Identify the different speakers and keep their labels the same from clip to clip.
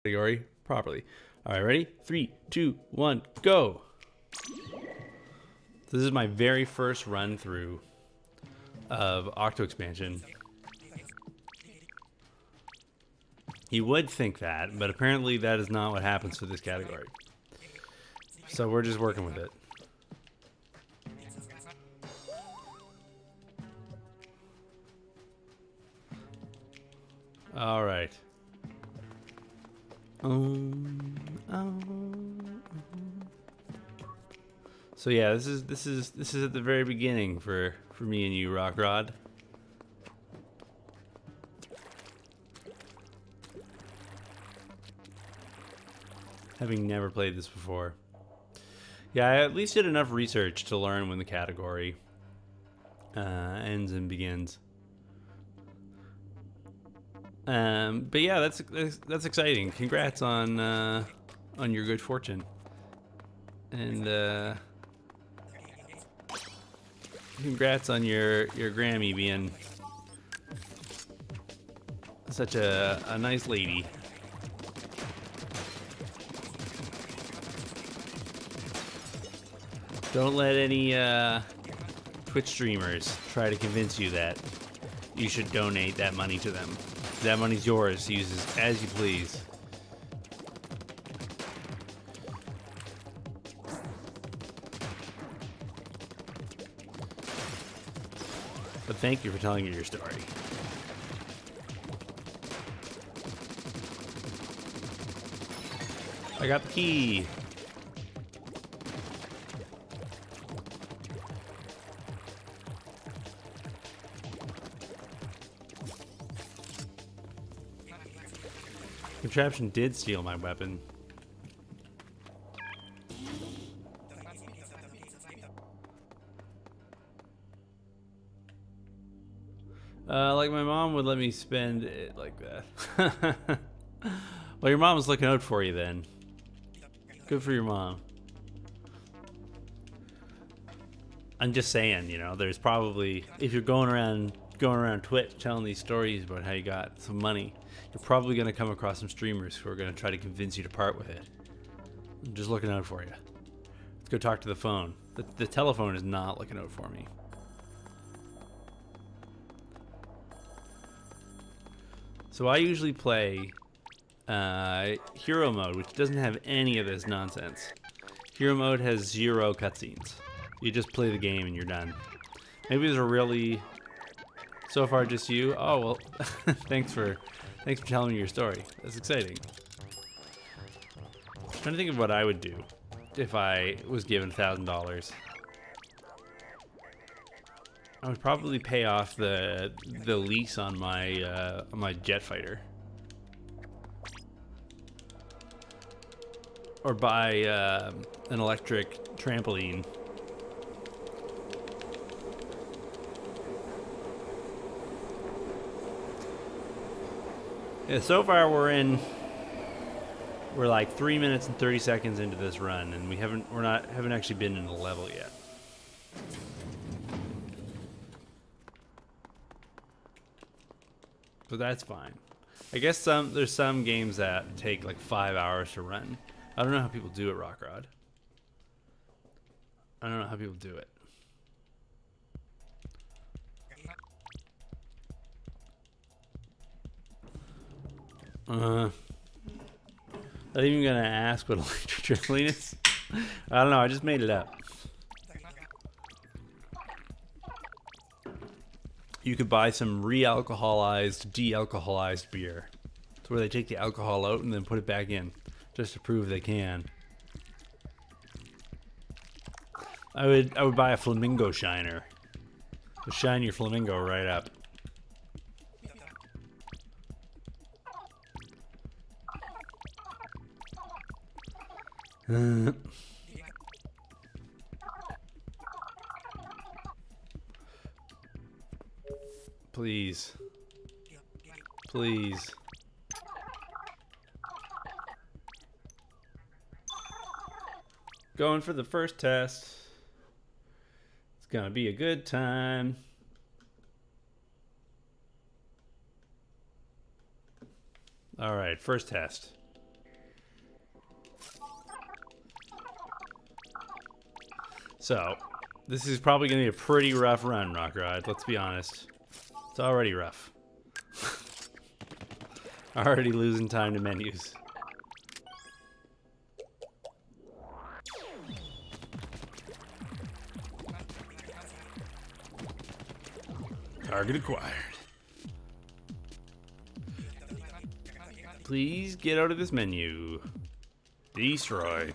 Speaker 1: category properly. All right, ready? 3, 2, 1, go. This is my very first run through of Octo expansion. You would think that, but apparently that is not what happens for this category. So we're just working with it. All right. So yeah, this is at the very beginning for me and you, Rock Rod. Having never played this before. Yeah, I at least did enough research to learn when the category ends and begins. But yeah, that's exciting. Congrats on your good fortune, and congrats on your Grammy being such a nice lady. Don't let any Twitch streamers try to convince you that you should donate that money to them. That money's yours to use as you please. But thank you for telling me your story. I got the key. Contraption did steal my weapon. Like my mom would let me spend it like that. Well, your mom was looking out for you then. Good for your mom. I'm just saying, you know, there's probably, if you're going around Twitch telling these stories about how you got some money, you're probably going to come across some streamers who are going to try to convince you to part with it. I'm just looking out for you. Let's go talk to the phone. The telephone is not looking out for me. So I usually play Hero Mode, which doesn't have any of this nonsense. Hero Mode has 0 cutscenes. You just play the game and you're done. Maybe there's a really... So far just you? Oh, well, thanks for telling me your story. That's exciting. I'm trying to think of what I would do if I was given $1,000. I would probably pay off the lease on my jet fighter, or buy an electric trampoline. Yeah, so far we're like 3 minutes and 30 seconds into this run, and we haven't actually been in the level yet. But that's fine. I guess there's some games that take like 5 hours to run. I don't know how people do it, Rock Rod. I don't know how people do it. Not even gonna ask what electric trampoline is. I don't know, I just made it up. You could buy some re-alcoholized, de-alcoholized beer. It's where they take the alcohol out and then put it back in, just to prove they can. I would buy a flamingo shiner. To shine your flamingo right up. Please. Please. Going for the first test. It's gonna be a good time. All right, first test. So, this is probably going to be a pretty rough run, Rock Ride. Let's be honest. It's already rough. Already losing time to menus. Target acquired. Please get out of this menu. Destroy.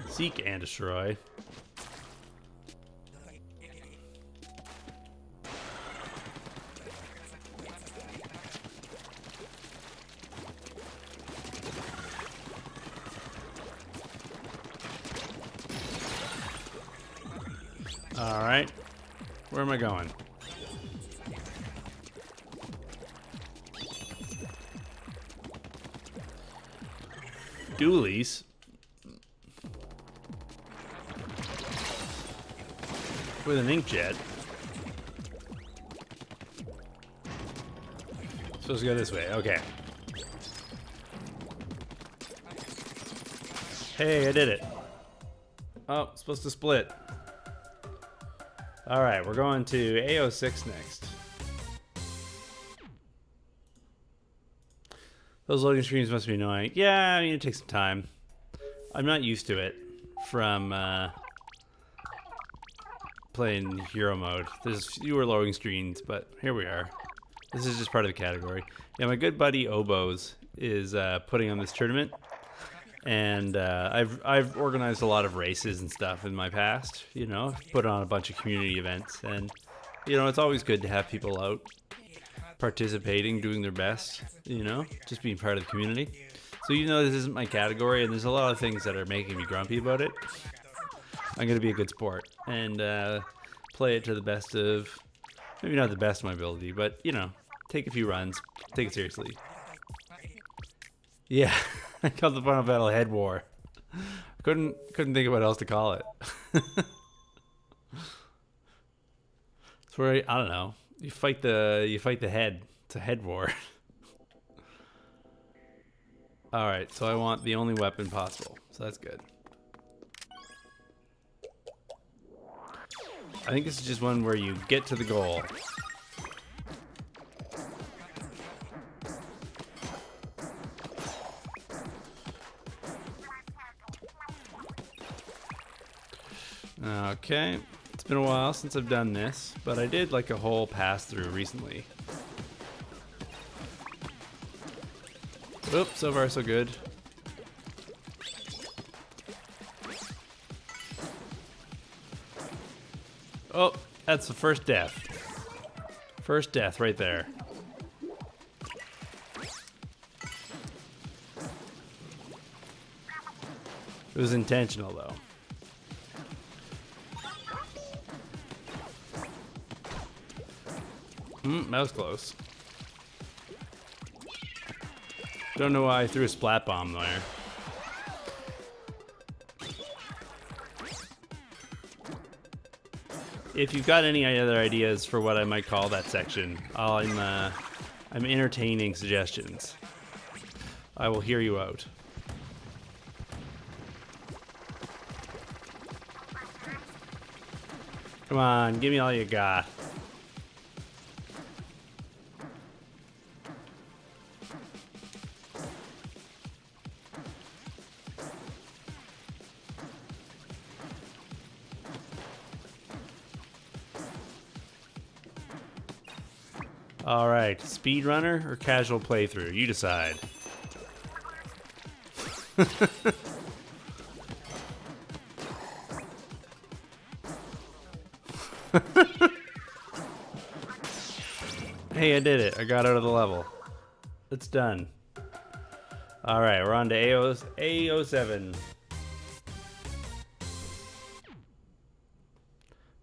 Speaker 1: Seek and destroy. All right. Where am I going? Dualies. With an inkjet. Supposed to go this way. Okay. Hey, I did it. Oh, supposed to split. All right, we're going to AO6 next. Those loading screens must be annoying. Yeah, I mean, it takes some time. I'm not used to it from playing hero mode. There's fewer loading screens, but here we are. This is just part of the category. Yeah, my good buddy Obos is putting on this tournament, and I've organized a lot of races and stuff in my past. You know, put on a bunch of community events, and you know, it's always good to have people out participating, doing their best. You know, just being part of the community. So even though this isn't my category, and there's a lot of things that are making me grumpy about it, I'm gonna be a good sport and play it to the best of, maybe not the best of my ability, but you know, take a few runs, take it seriously. Yeah, I called the final battle Head War. Couldn't think of what else to call it. It's where I don't know. You fight the head. It's a head war. All right, so I want the only weapon possible, so that's good. I think this is just one where you get to the goal. Okay, it's been a while since I've done this, but I did like a whole pass through recently. Oops, so far so good. Oh, that's the first death. First death right there. It was intentional though. That was close. Don't know why I threw a splat bomb there. If you've got any other ideas for what I might call that section, I'm entertaining suggestions. I will hear you out. Come on, give me all you got. All right, speedrunner or casual playthrough? You decide. Hey, I did it. I got out of the level. It's done. All right, we're on to AO7.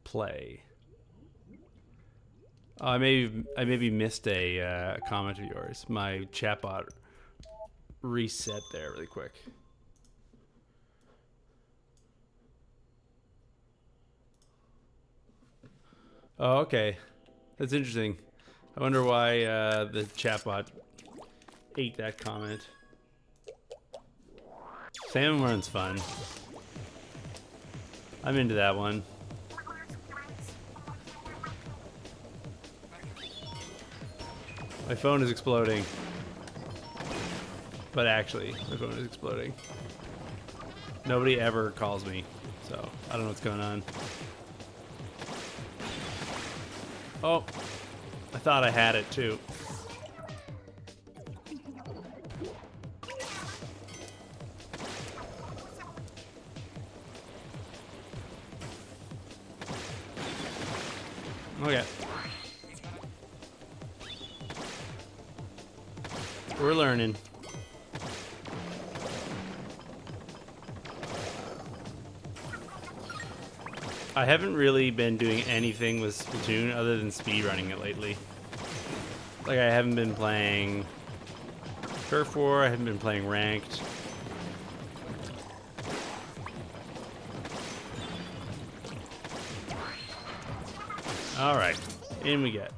Speaker 1: Play. Oh, I maybe missed a comment of yours. My chatbot reset there really quick. Oh, okay. That's interesting. I wonder why the chatbot ate that comment. Salmon run's fun. I'm into that one. My phone is exploding. But actually, my phone is exploding. Nobody ever calls me, so I don't know what's going on. Oh, I thought I had it too. Okay. We're learning. I haven't really been doing anything with Splatoon other than speedrunning it lately. Like, I haven't been playing Turf War, I haven't been playing Ranked. Alright, in we get.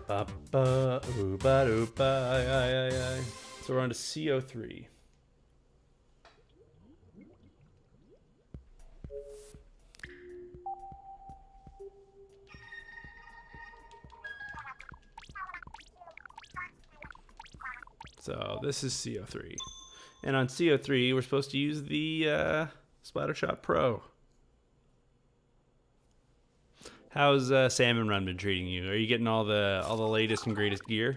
Speaker 1: Ba-ba, ooba-dooba, so we're on to CO3. So this is CO3. And on CO3, we're supposed to use the Splattershot Pro. How's Salmon Run been treating you? Are you getting all the latest and greatest gear?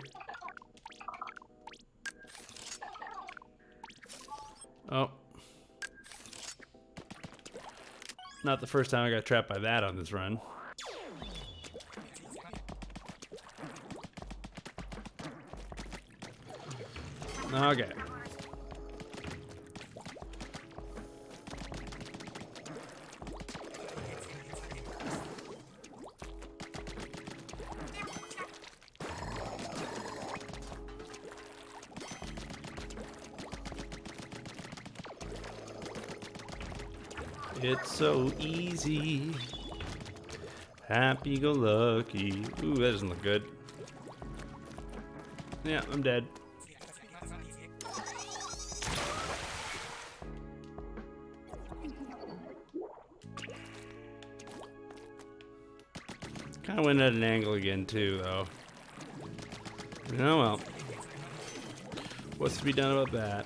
Speaker 1: Oh. Not the first time I got trapped by that on this run. Okay. It's so easy. Happy-go-lucky. Ooh, that doesn't look good. Yeah, I'm dead. Kind of went at an angle again, too, though. Oh well. What's to be done about that?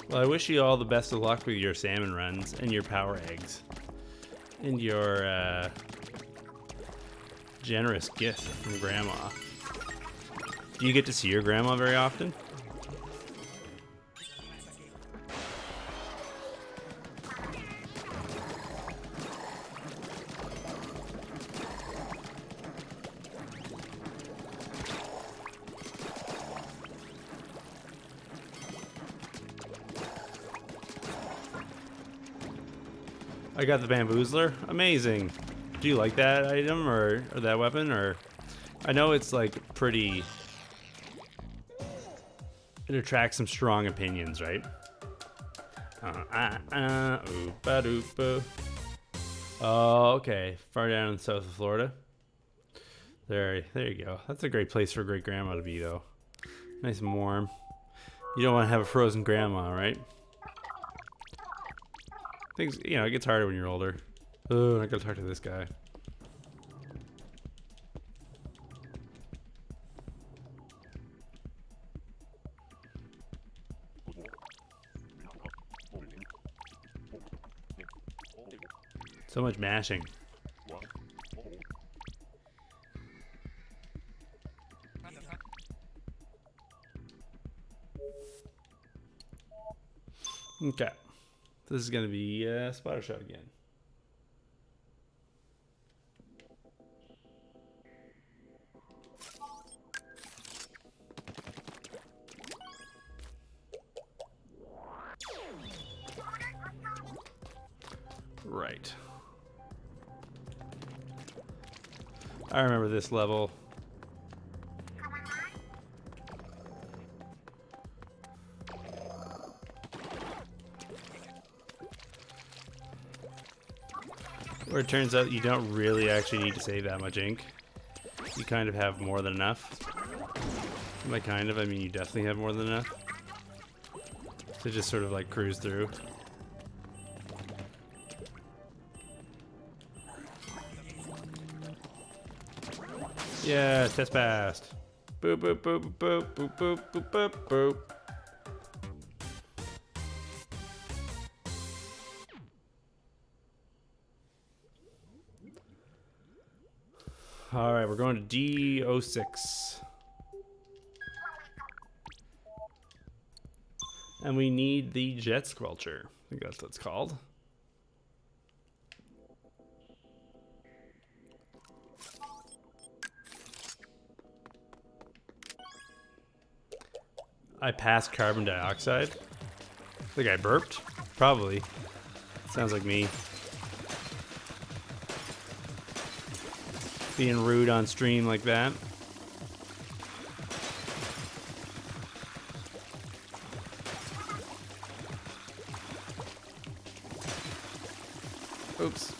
Speaker 1: Well, I wish you all the best of luck with your salmon runs and your power eggs. And your generous gift from Grandma. Do you get to see your grandma very often? I got the bamboozler. Amazing. Do you like that item or that weapon? Or I know it's like pretty. It attracts some strong opinions, right? Oh, okay. Far down in the south of Florida. There you go. That's a great place for a great grandma to be, though. Nice and warm. You don't want to have a frozen grandma, right? Things, you know, it gets harder when you're older. Oh, I gotta talk to this guy. So much mashing. Okay. This is going to be Splattershot again. Right. I remember this level. Where it turns out you don't really actually need to save that much ink. You kind of have more than enough. By kind of, I mean you definitely have more than enough. To just sort of like cruise through. Yeah, test passed. Boop, boop, boop, boop, boop, boop, boop, boop, boop. All right, we're going to D06. And we need the jet squelcher. I think that's what it's called. I passed carbon dioxide. I think I burped. Probably. Sounds like me. Being rude on stream like that. Oops.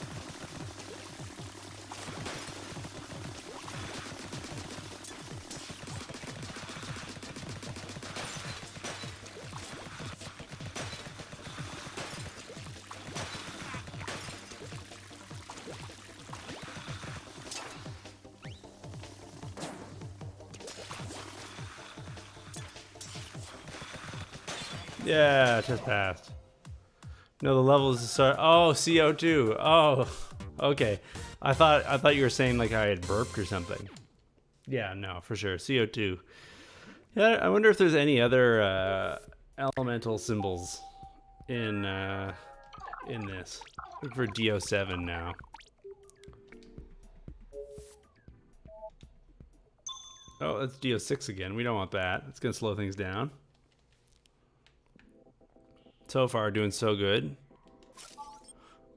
Speaker 1: Yeah, just passed. No, the levels start. Oh, CO2. Oh, okay. I thought you were saying like I had burped or something. Yeah, no, for sure. CO2. Yeah, I wonder if there's any other elemental symbols in this. Look for DO7 now. Oh, that's DO6 again. We don't want that. It's gonna slow things down. So far, doing so good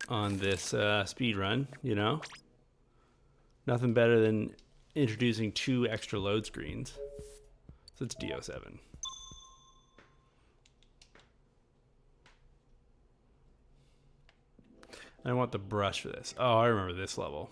Speaker 1: on this speed run, you know? Nothing better than introducing 2 extra load screens. So it's DO7. I want the brush for this. Oh, I remember this level.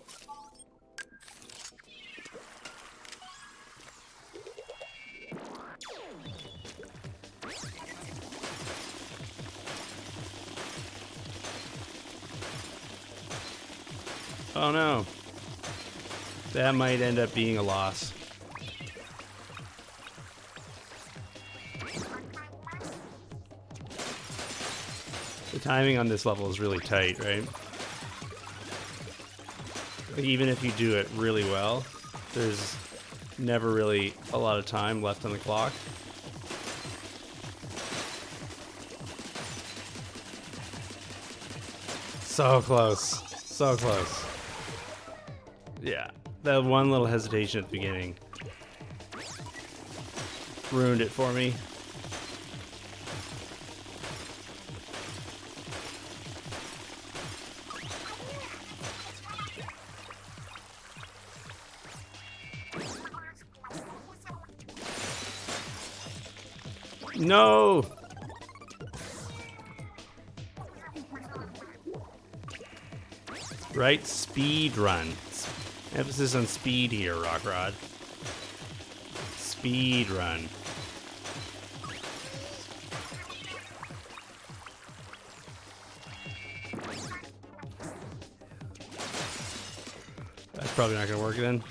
Speaker 1: Oh no. That might end up being a loss. The timing on this level is really tight, right? Like even if you do it really well, there's never really a lot of time left on the clock. So close. So close. Yeah, that one little hesitation at the beginning ruined it for me. No! Right? Speed run. Emphasis on speed here, Rock Rod. Speed run. That's probably not gonna work then.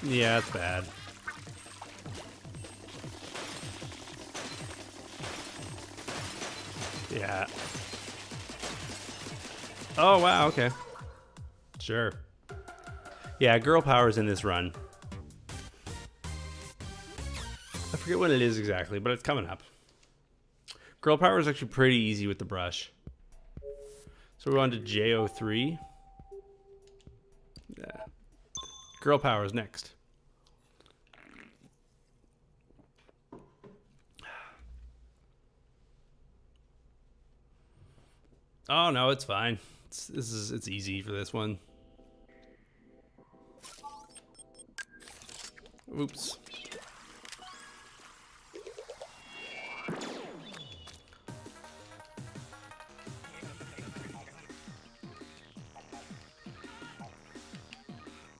Speaker 1: Yeah, that's bad. Yeah. Oh, wow, okay. Sure. Yeah, girl power's in this run. I forget what it is exactly, but it's coming up. Girl power is actually pretty easy with the brush. So we're on to JO3. Yeah. Girl power is next. Oh no, it's fine. It's easy for this one. Oops.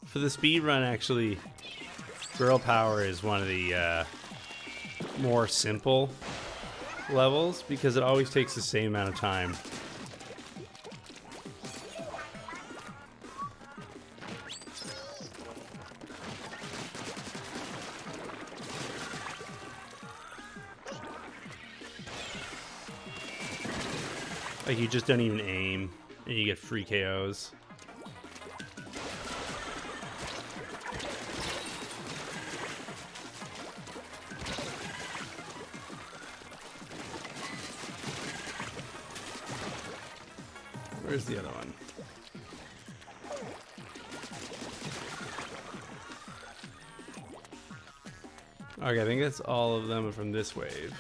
Speaker 1: For the speed run, actually, Girl Power is one of the more simple levels because it always takes the same amount of time. Like, you just don't even aim and you get free KOs. Where's the other one? Okay, I think that's all of them from this wave.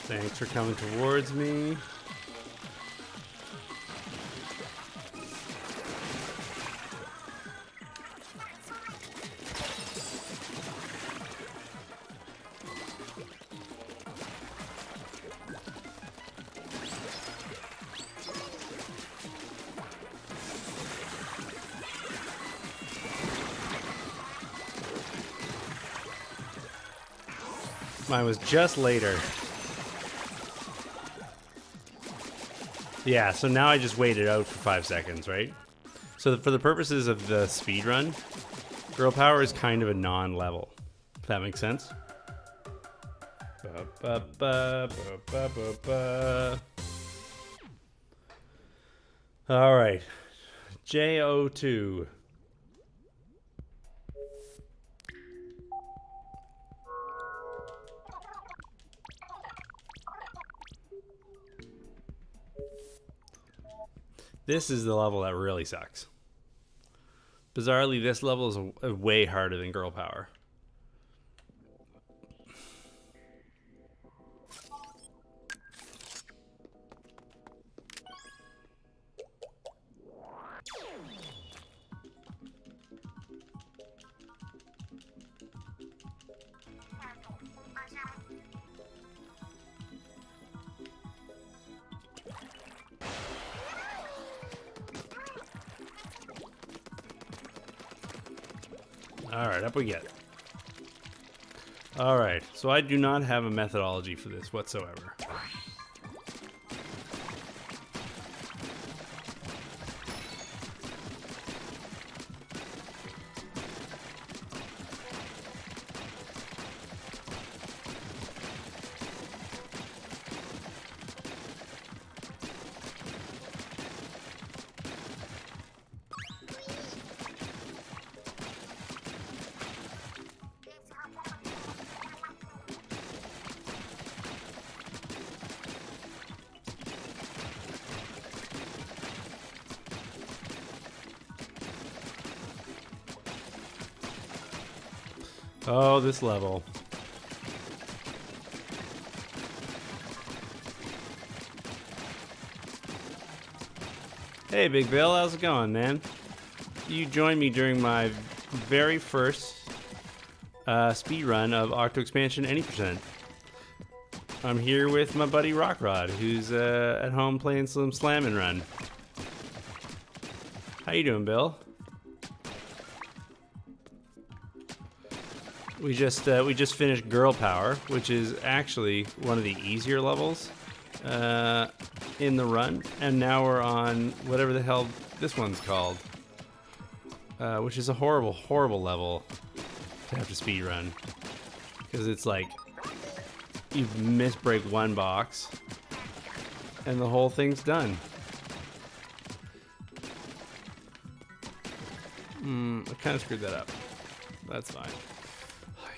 Speaker 1: Thanks for coming towards me. Mine was just later. Yeah, so now I just waited out for 5 seconds, right? So for the purposes of the speed run, Girl Power is kind of a non-level. If that makes sense. All right, JO2. This is the level that really sucks. Bizarrely, this level is way harder than Girl Power. Alright, up we get. Alright, so I do not have a methodology for this whatsoever. Oh, this level. Hey, Big Bill, how's it going, man? You joined me during my very first speed run of Octo Expansion Any Percent. I'm here with my buddy Rock Rod, who's at home playing some Slam and Run. How you doing, Bill? We just finished Girl Power, which is actually one of the easier levels in the run, and now we're on whatever the hell this one's called, which is a horrible, horrible level to have to speed run because it's like you misbreak one box and the whole thing's done. I kind of screwed that up. That's fine.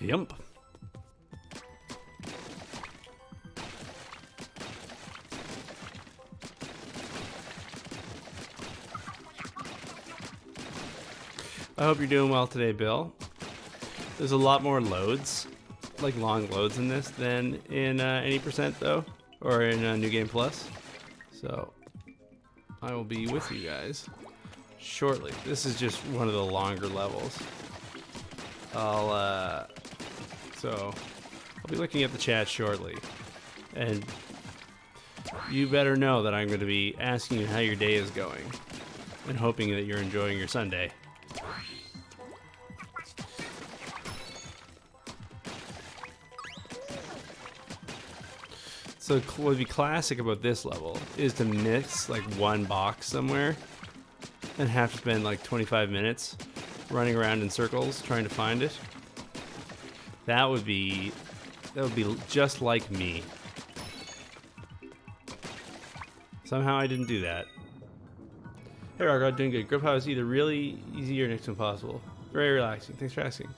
Speaker 1: Yump. I hope you're doing well today, Bill. There's a lot more loads, like long loads in this than in any percent though, or in New Game Plus. So I will be with you guys shortly. This is just one of the longer levels. I'll be looking at the chat shortly, and you better know that I'm going to be asking you how your day is going and hoping that you're enjoying your Sunday. So what would be classic about this level is to miss like one box somewhere and have to spend like 25 minutes running around in circles trying to find it. That would be just like me. Somehow I didn't do that. Hey Rargod, doing good. Girl power is either really easy or next to impossible. Very relaxing. Thanks for asking.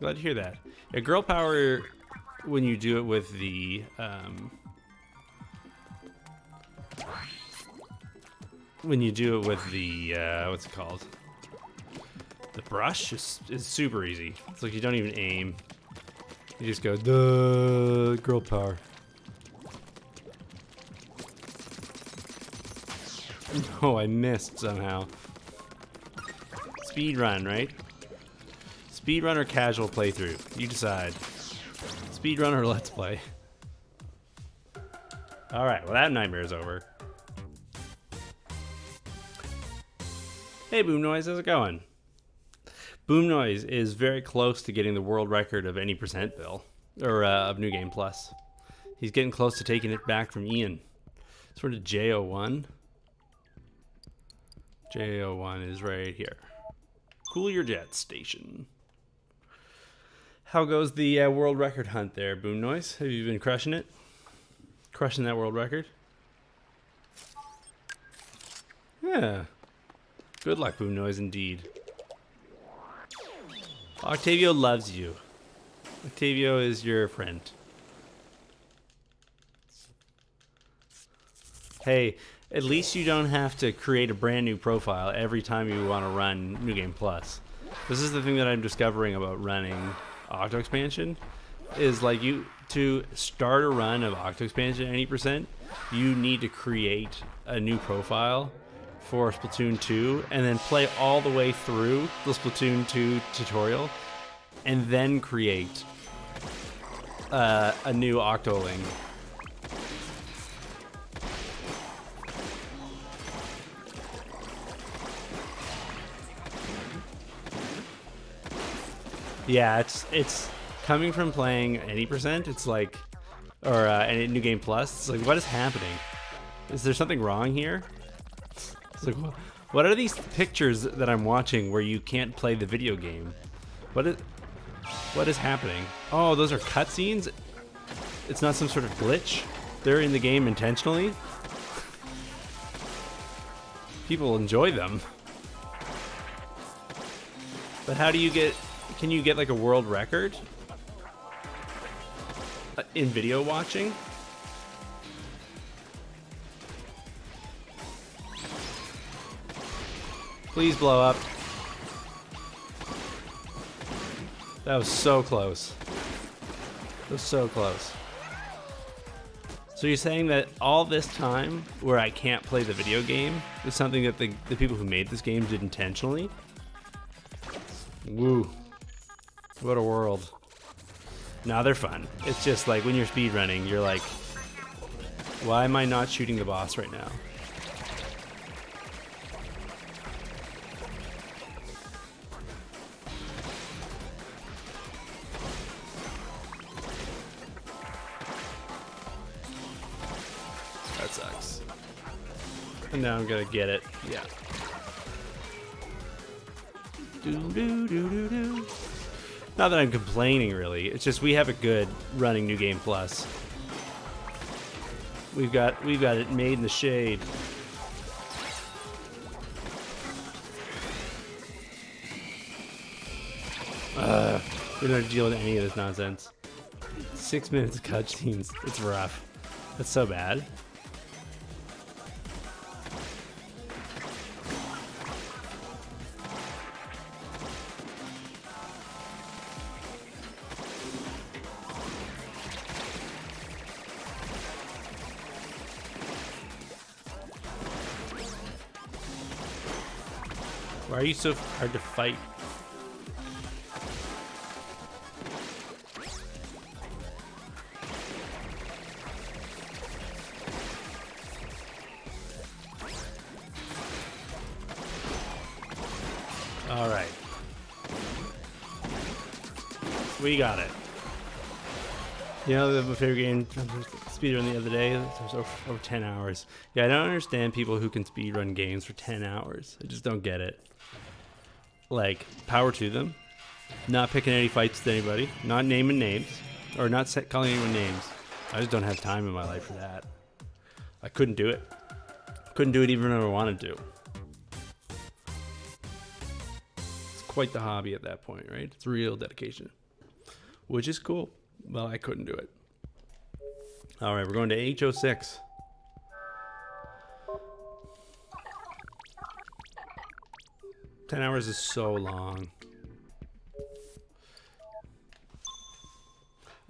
Speaker 1: Glad to hear that. Yeah, girl power, when you do it with the what's it called? The brush is super easy. It's like you don't even aim. You just go, duh, girl power. Oh, I missed somehow. Speed run, right? Speed run or casual playthrough? You decide. Speed run or let's play? Alright, well that nightmare is over. Hey Boom Noise, how's it going? Boom Noise is very close to getting the world record of any percent bill, or of New Game Plus. He's getting close to taking it back from Ian. Sort of J01. J01 is right here. Cool your jet station. How goes the world record hunt there, Boom Noise? Have you been crushing it? Crushing that world record? Yeah. Good luck, Boom Noise, indeed. Octavio loves you. Octavio is your friend. Hey, at least you don't have to create a brand new profile every time you want to run New Game Plus. This is the thing that I'm discovering about running Octo expansion, is like to start a run of Octo expansion at any percent, you need to create a new profile for Splatoon 2 and then play all the way through the Splatoon 2 tutorial and then create a new Octoling. Yeah, it's coming from playing any percent. It's like, or any New Game Plus. It's like, what is happening? Is there something wrong here? It's like, what are these pictures that I'm watching where you can't play the video game? What is happening? Oh, those are cutscenes? It's not some sort of glitch? They're in the game intentionally? People enjoy them. But how do you get... Can you get like a world record in video watching? Please blow up. That was so close. That was so close. So you're saying that all this time where I can't play the video game is something that the people who made this game did intentionally? Woo. What a world. Nah, they're fun. It's just like when you're speedrunning, you're like, why am I not shooting the boss right now? That sucks. And now I'm gonna get it. Yeah. Do. Not that I'm complaining, really. It's just we have a good running New Game Plus. We've got it made in the shade. We don't have to deal with any of this nonsense. 6 minutes of cutscenes. It's rough. That's so bad. Why are you so hard to fight? All right. We got it. You know, my favorite game, speedrun the other day, it was over 10 hours. Yeah, I don't understand people who can speedrun games for 10 hours. I just don't get it. Like, power to them. Not picking any fights with anybody. Not naming names. Or not calling anyone names. I just don't have time in my life for that. I couldn't do it. Couldn't do it even if I wanted to. It's quite the hobby at that point, right? It's real dedication. Which is cool. Well, I couldn't do it. All right, we're going to H06. Ten hours is so long.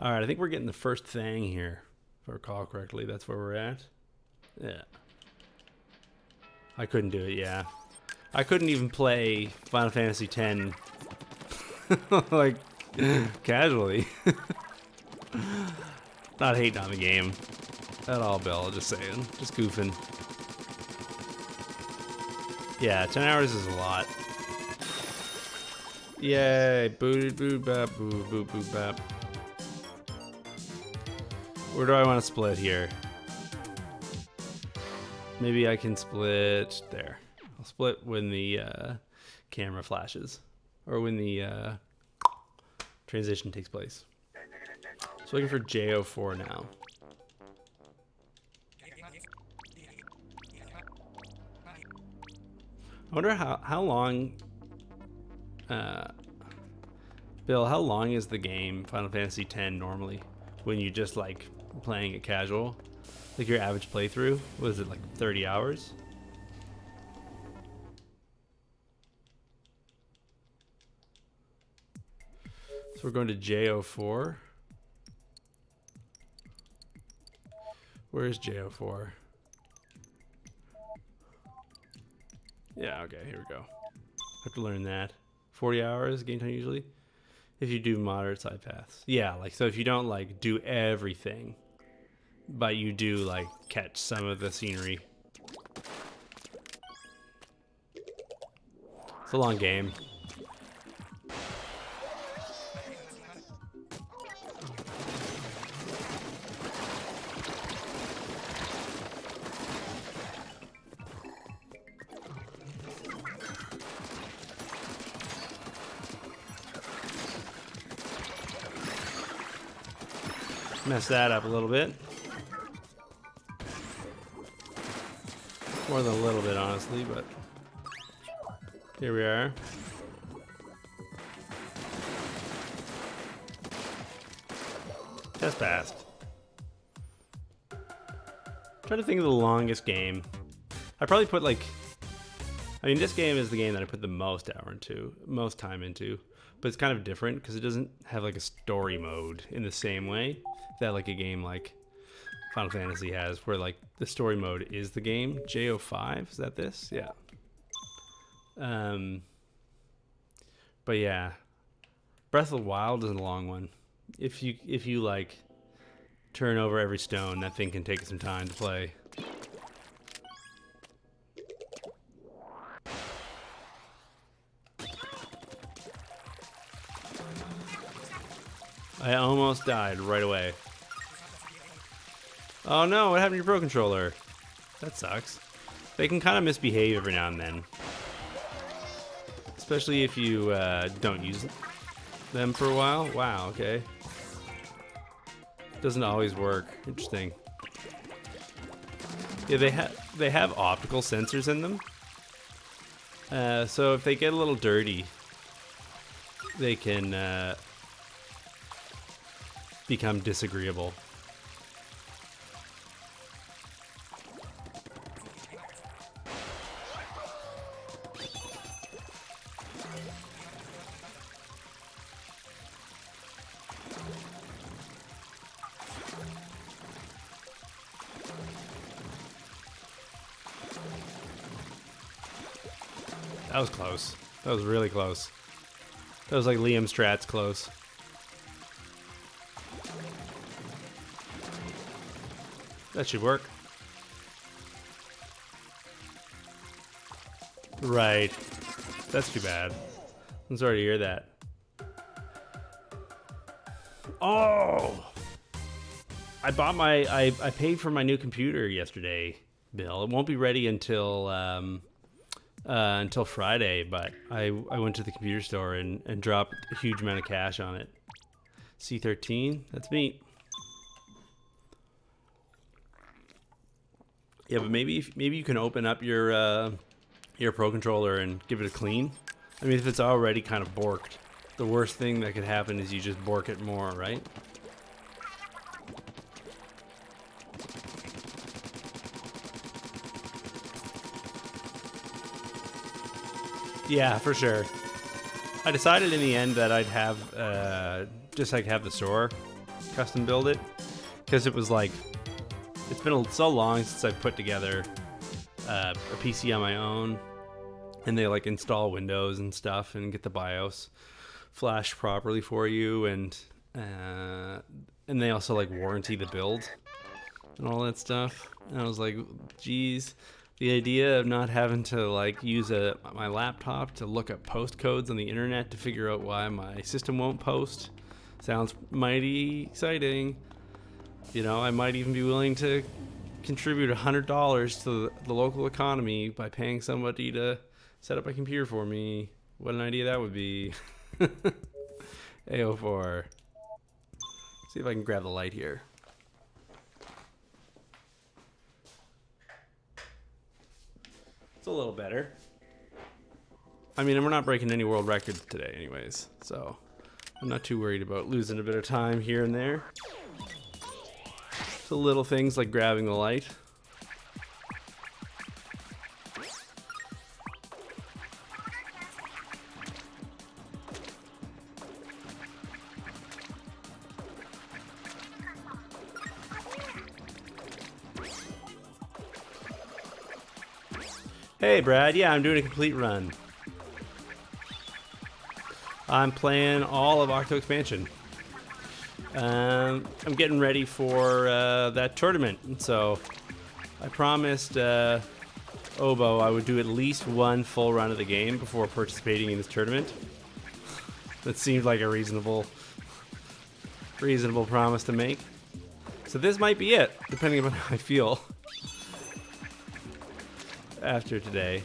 Speaker 1: All right, I think we're getting the first thing here. If I recall correctly, that's where we're at. Yeah. I couldn't do it, yeah. I couldn't even play Final Fantasy X like casually. Not hating on the game at all, Bill. Just saying. Just goofing. Yeah, 10 hours is a lot. Yay. Boo, boo, bap, boo, boo, boo, bap. Where do I want to split here? Maybe I can split there. I'll split when the camera flashes. Or when the transition takes place. So looking for J04 now. I wonder how long, Bill, how long is the game Final Fantasy X normally when you just like playing it casual? Like your average playthrough? Was it like 30 hours? So we're going to J04. Where's J04? Yeah, okay, here we go. Have to learn that. 40 hours game time usually? If you do moderate side paths. Yeah, like, so if you don't like do everything, but you do like catch some of the scenery. It's a long game. Mess that up a little bit. More than a little bit, honestly, but here we are. Test passed. Trying to think of the longest game. I probably put like, I mean, this game is the game that I put the most time into, but it's kind of different because it doesn't have like a story mode in the same way that like a game like Final Fantasy has, where like the story mode is the game. J05, is that this? Yeah. But yeah, Breath of the Wild is a long one. If you like turn over every stone, that thing can take some time to play. I almost died right away. Oh no, what happened to your Pro Controller? That sucks. They can kind of misbehave every now and then. Especially if you don't use them for a while. Wow, okay. Doesn't always work. Interesting. Yeah, they have optical sensors in them. So if they get a little dirty, they can become disagreeable. That was close. That was really close. That was like Liam Stratz close. That should work. Right. That's too bad. I'm sorry to hear that. Oh! I paid for my new computer yesterday, Bill. It won't be ready until Friday, but I went to the computer store and dropped a huge amount of cash on it. C13, that's me. Yeah, but maybe you can open up your Pro controller and give it a clean. I mean, if it's already kind of borked, the worst thing that could happen is you just bork it more, right? Yeah, for sure. I decided in the end that I'd have just like have the store custom build it, because it was like it's been so long since I've put together a PC on my own, and they like install Windows and stuff and get the BIOS flashed properly for you, and they also like warranty the build and all that stuff. And I was like, geez, the idea of not having to like use my laptop to look up post codes on the internet to figure out why my system won't post sounds mighty exciting. You know, I might even be willing to contribute $100 to the local economy by paying somebody to set up my computer for me. What an idea that would be. AO4. See if I can grab the light here. It's a little better. I mean, we're not breaking any world records today anyways, so I'm not too worried about losing a bit of time here and there. The little things like grabbing the light. Hey Brad, yeah, I'm doing a complete run. I'm playing all of Octo expansion. I'm getting ready for that tournament, so I promised Obo I would do at least one full run of the game before participating in this tournament. That seemed like a reasonable promise to make. So this might be it, depending on how I feel after today.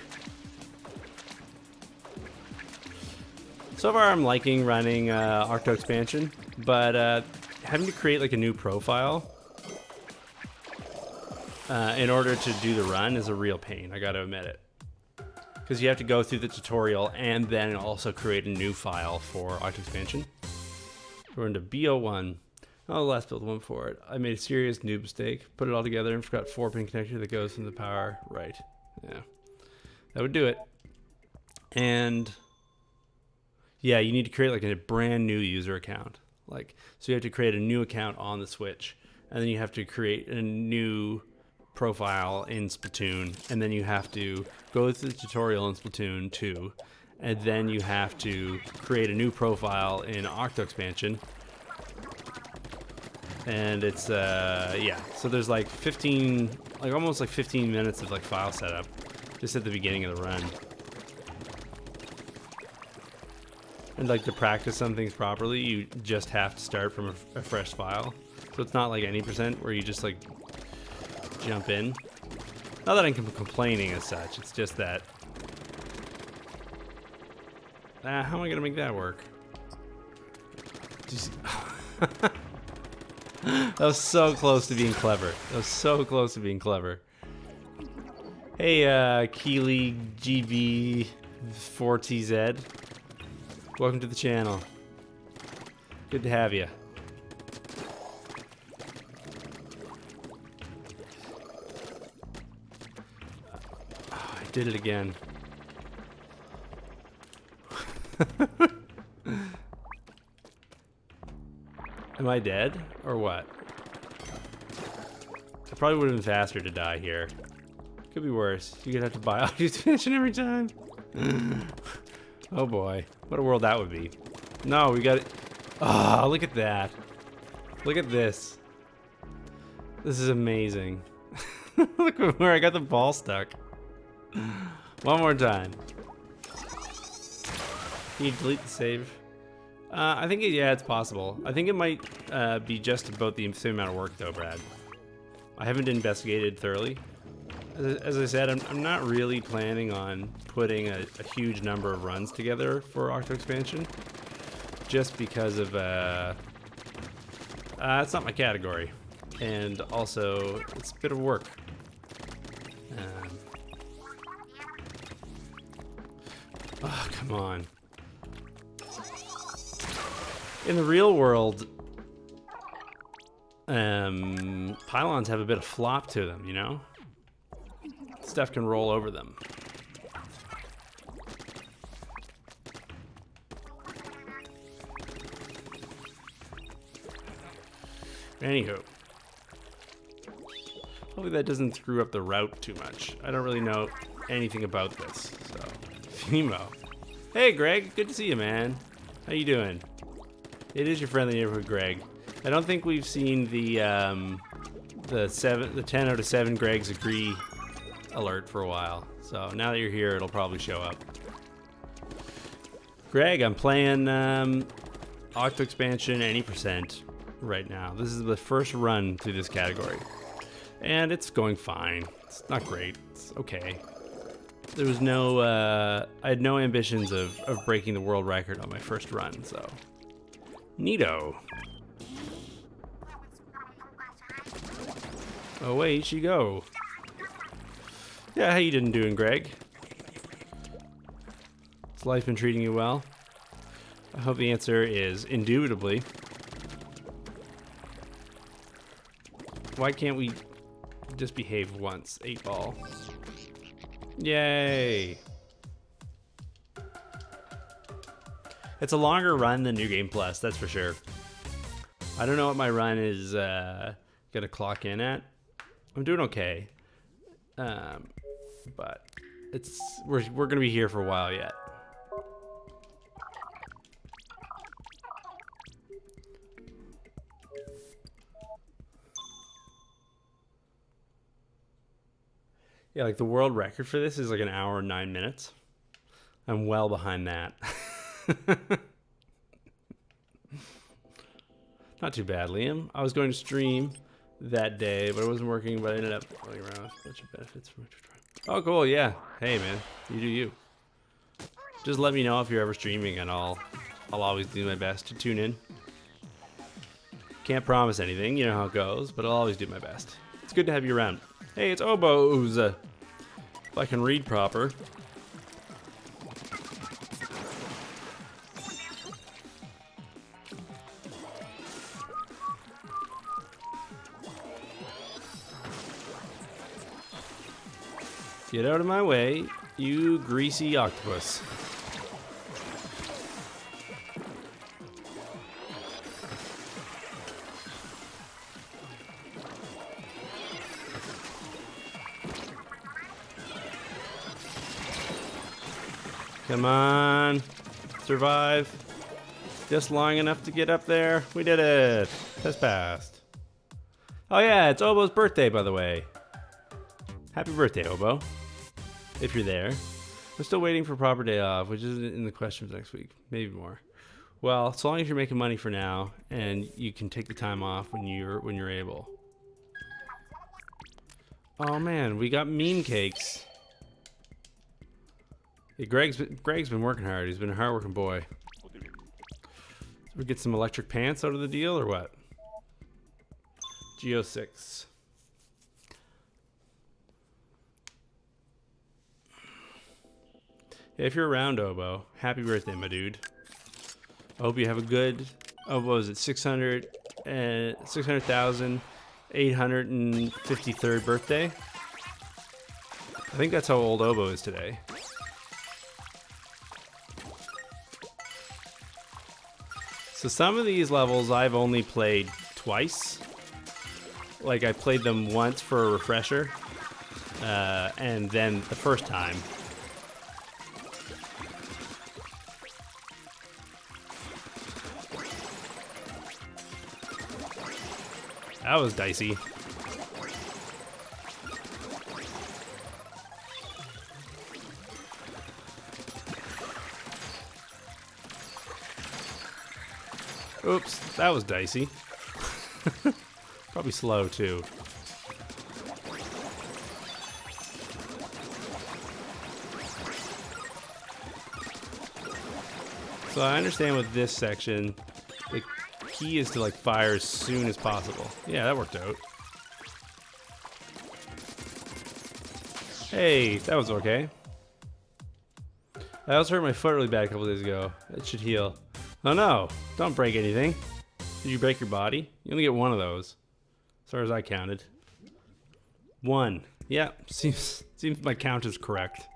Speaker 1: So far I'm liking running Octo expansion, but having to create like a new profile in order to do the run is a real pain, I gotta admit it. Because you have to go through the tutorial and then also create a new file for Octo expansion. We're into BO1. Oh, the last build one for it. I made a serious noob mistake. Put it all together and forgot 4-pin connector that goes from the power. Right. Yeah. That would do it. And yeah, you need to create like a brand new user account. Like, so you have to create a new account on the Switch, and then you have to create a new profile in Splatoon, and then you have to go through the tutorial in Splatoon 2, and then you have to create a new profile in Octo expansion. And it's yeah, so there's like 15, like almost like 15 minutes of like file setup just at the beginning of the run. And like to practice some things properly, you just have to start from a fresh file. So it's not like any percent where you just like jump in. Not that I'm complaining as such, it's just that how am I gonna make that work? Just that was so close to being clever. That was so close to being clever. Hey, Keely GB4TZ. Welcome to the channel. Good to have you. Oh, I did it again. Am I dead or what? I probably would have been faster to die here. Could be worse. You're gonna have to buy Octo expansion every time. Oh boy, what a world that would be. No, we got it. Ah, look at that. Look at this. This is amazing. Look where I got the ball stuck. One more time. Can you delete the save? I think, yeah, it's possible. I think it might be just about the same amount of work though, Brad. I haven't investigated thoroughly. As I said, I'm not really planning on putting a huge number of runs together for Octo expansion. Just because of, it's not my category. And also, it's a bit of work. Oh, come on. In the real world, pylons have a bit of flop to them, you know? Stuff can roll over them. Anywho. Hopefully that doesn't screw up the route too much. I don't really know anything about this, so. Fimo. Hey, Greg. Good to see you, man. How you doing? It is your friendly neighborhood, Greg. I don't think we've seen the 10 out of 7 Gregs agree alert for a while. So now that you're here, it'll probably show up. Greg, I'm playing Octo expansion any % right now. This is the first run through this category. And it's going fine. It's not great. It's okay. There was no, I had no ambitions of breaking the world record on my first run, so. Neato. Oh, wait, she go. Yeah, how you doing, Greg? Has life been treating you well? I hope the answer is indubitably. Why can't we just behave once? 8-ball. Yay! It's a longer run than New Game Plus, that's for sure. I don't know what my run is gonna clock in at. I'm doing okay, but we're gonna be here for a while yet. Yeah, like the world record for this is like 1 hour and 9 minutes. I'm well behind that. Not too bad, Liam. I was going to stream that day, but it wasn't working, but I ended up going around with a bunch of benefits from extra time. Oh, cool, yeah. Hey, man. You do you. Just let me know if you're ever streaming, and I'll always do my best to tune in. Can't promise anything, you know how it goes, but I'll always do my best. It's good to have you around. Hey, it's Obo's. If I can read proper. Get out of my way, you greasy octopus. Come on, survive. Just long enough to get up there. We did it. Test passed. Oh yeah, it's Obo's birthday, by the way. Happy birthday, Obo. If you're there. I'm still waiting for proper day off, which isn't in the questions next week. Maybe more. Well, so long as you're making money for now, and you can take the time off when you're able. Oh man, we got meme cakes. Yeah, Greg's been working hard. He's been a hard-working boy. We get some electric pants out of the deal, or what? Geo 6. If you're around, Obo, happy birthday, my dude. I hope you have a good, oh, what was it, 600,853rd birthday? I think that's how old Obo is today. So some of these levels I've only played twice. Like I played them once for a refresher, and then the first time. That was dicey. Oops, that was dicey. Probably slow too. So I understand with this section, the key is to like fire as soon as possible. Yeah, that worked out. Hey, that was okay. I also hurt my foot really bad a couple days ago. It should heal. Oh no, don't break anything. Did you break your body? You only get one of those, as far as I counted. One. Yeah, seems my count is correct.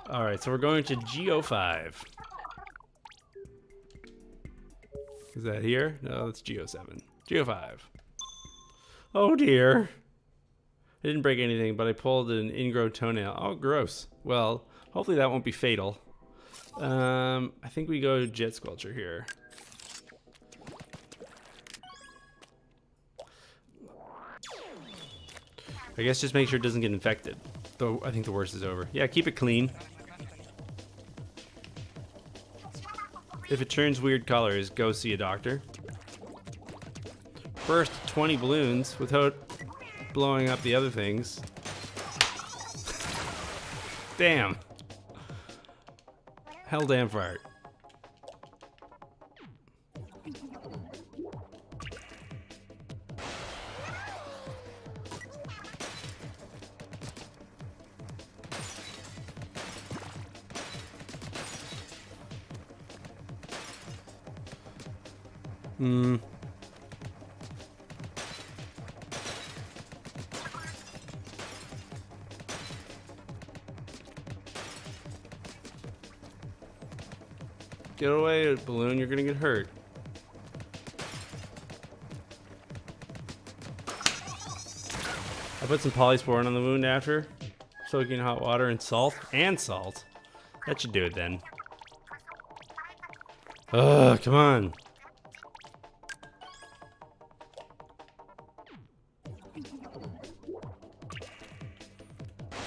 Speaker 1: Alright, so we're going to GO5. Is that here? No, that's GO7. GO5. Oh dear. I didn't break anything, but I pulled an ingrown toenail. Oh, gross. Well, hopefully that won't be fatal. I think we go Jet Sculpture here. I guess just make sure it doesn't get infected. Though I think the worst is over. Yeah, keep it clean. If it turns weird colors, go see a doctor. First 20 balloons without blowing up the other things. Damn. Hell damn fart. Get away, balloon, you're gonna get hurt. I put some polysporin on the wound after, soaking in hot water and salt. That should do it then. Ugh, come on.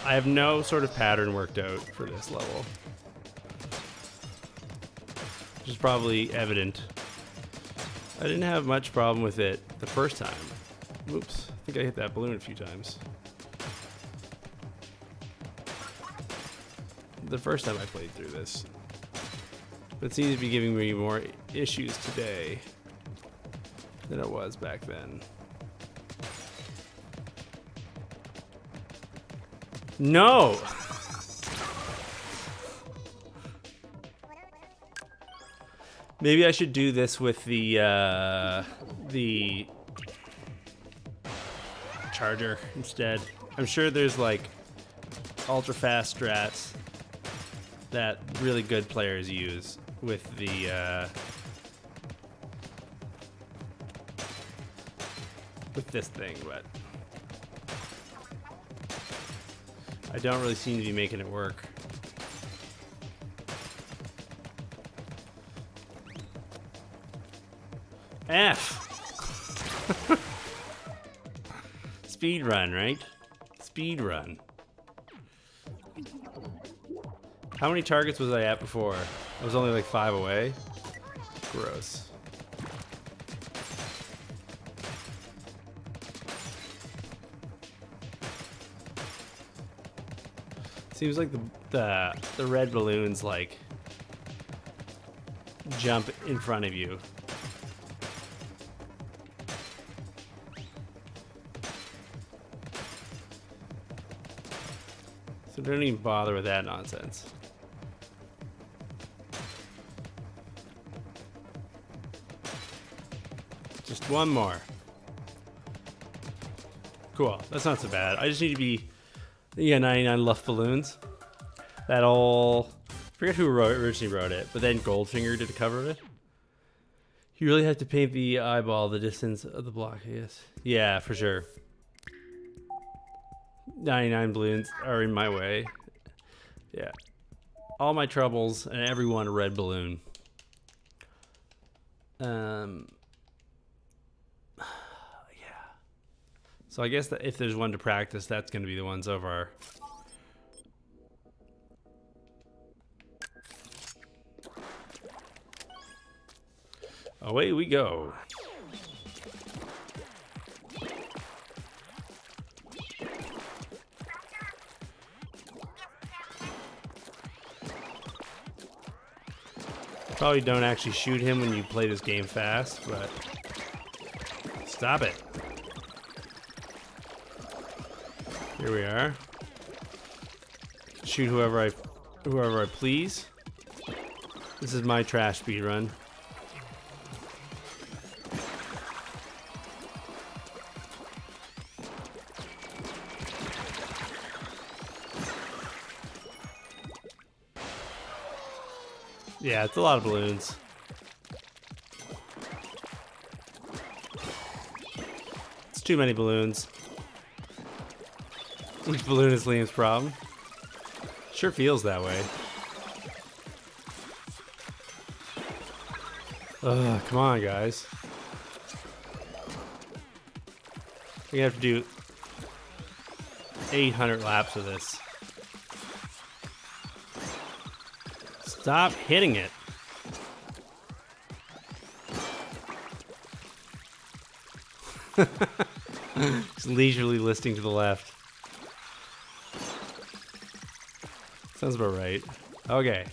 Speaker 1: I have no sort of pattern worked out for this level. Which is probably evident. I didn't have much problem with it the first time. Oops, I think I hit that balloon a few times. The first time I played through this. But it seems to be giving me more issues today than it was back then. No! Maybe I should do this with the charger instead. I'm sure there's like ultra fast strats that really good players use with the with this thing, but I don't really seem to be making it work. F. Speed run, right? Speed run. How many targets was I at before? I was only like 5 away. Gross. Seems like the red balloons like jump in front of you. So don't even bother with that nonsense. Just one more. Cool, that's not so bad. I just need to be, yeah, 99 luff balloons. That all, I forget who originally wrote it, but then Goldfinger did a cover of it. You really have to paint the eyeball the distance of the block, I guess. Yeah, for sure. 99 balloons are in my way. Yeah. All my troubles and everyone a red balloon. So I guess that if there's one to practice, that's going to be the one so far. Away we go. Probably don't actually shoot him when you play this game fast, but stop it. Here we are. Shoot whoever I please. This is my trash speed run. Yeah, it's a lot of balloons. It's too many balloons. Each balloon is Liam's problem. Sure feels that way. Ugh, come on, guys. We have to do 800 laps of this. Stop hitting it. Just leisurely listing to the left. Sounds about right. Okay.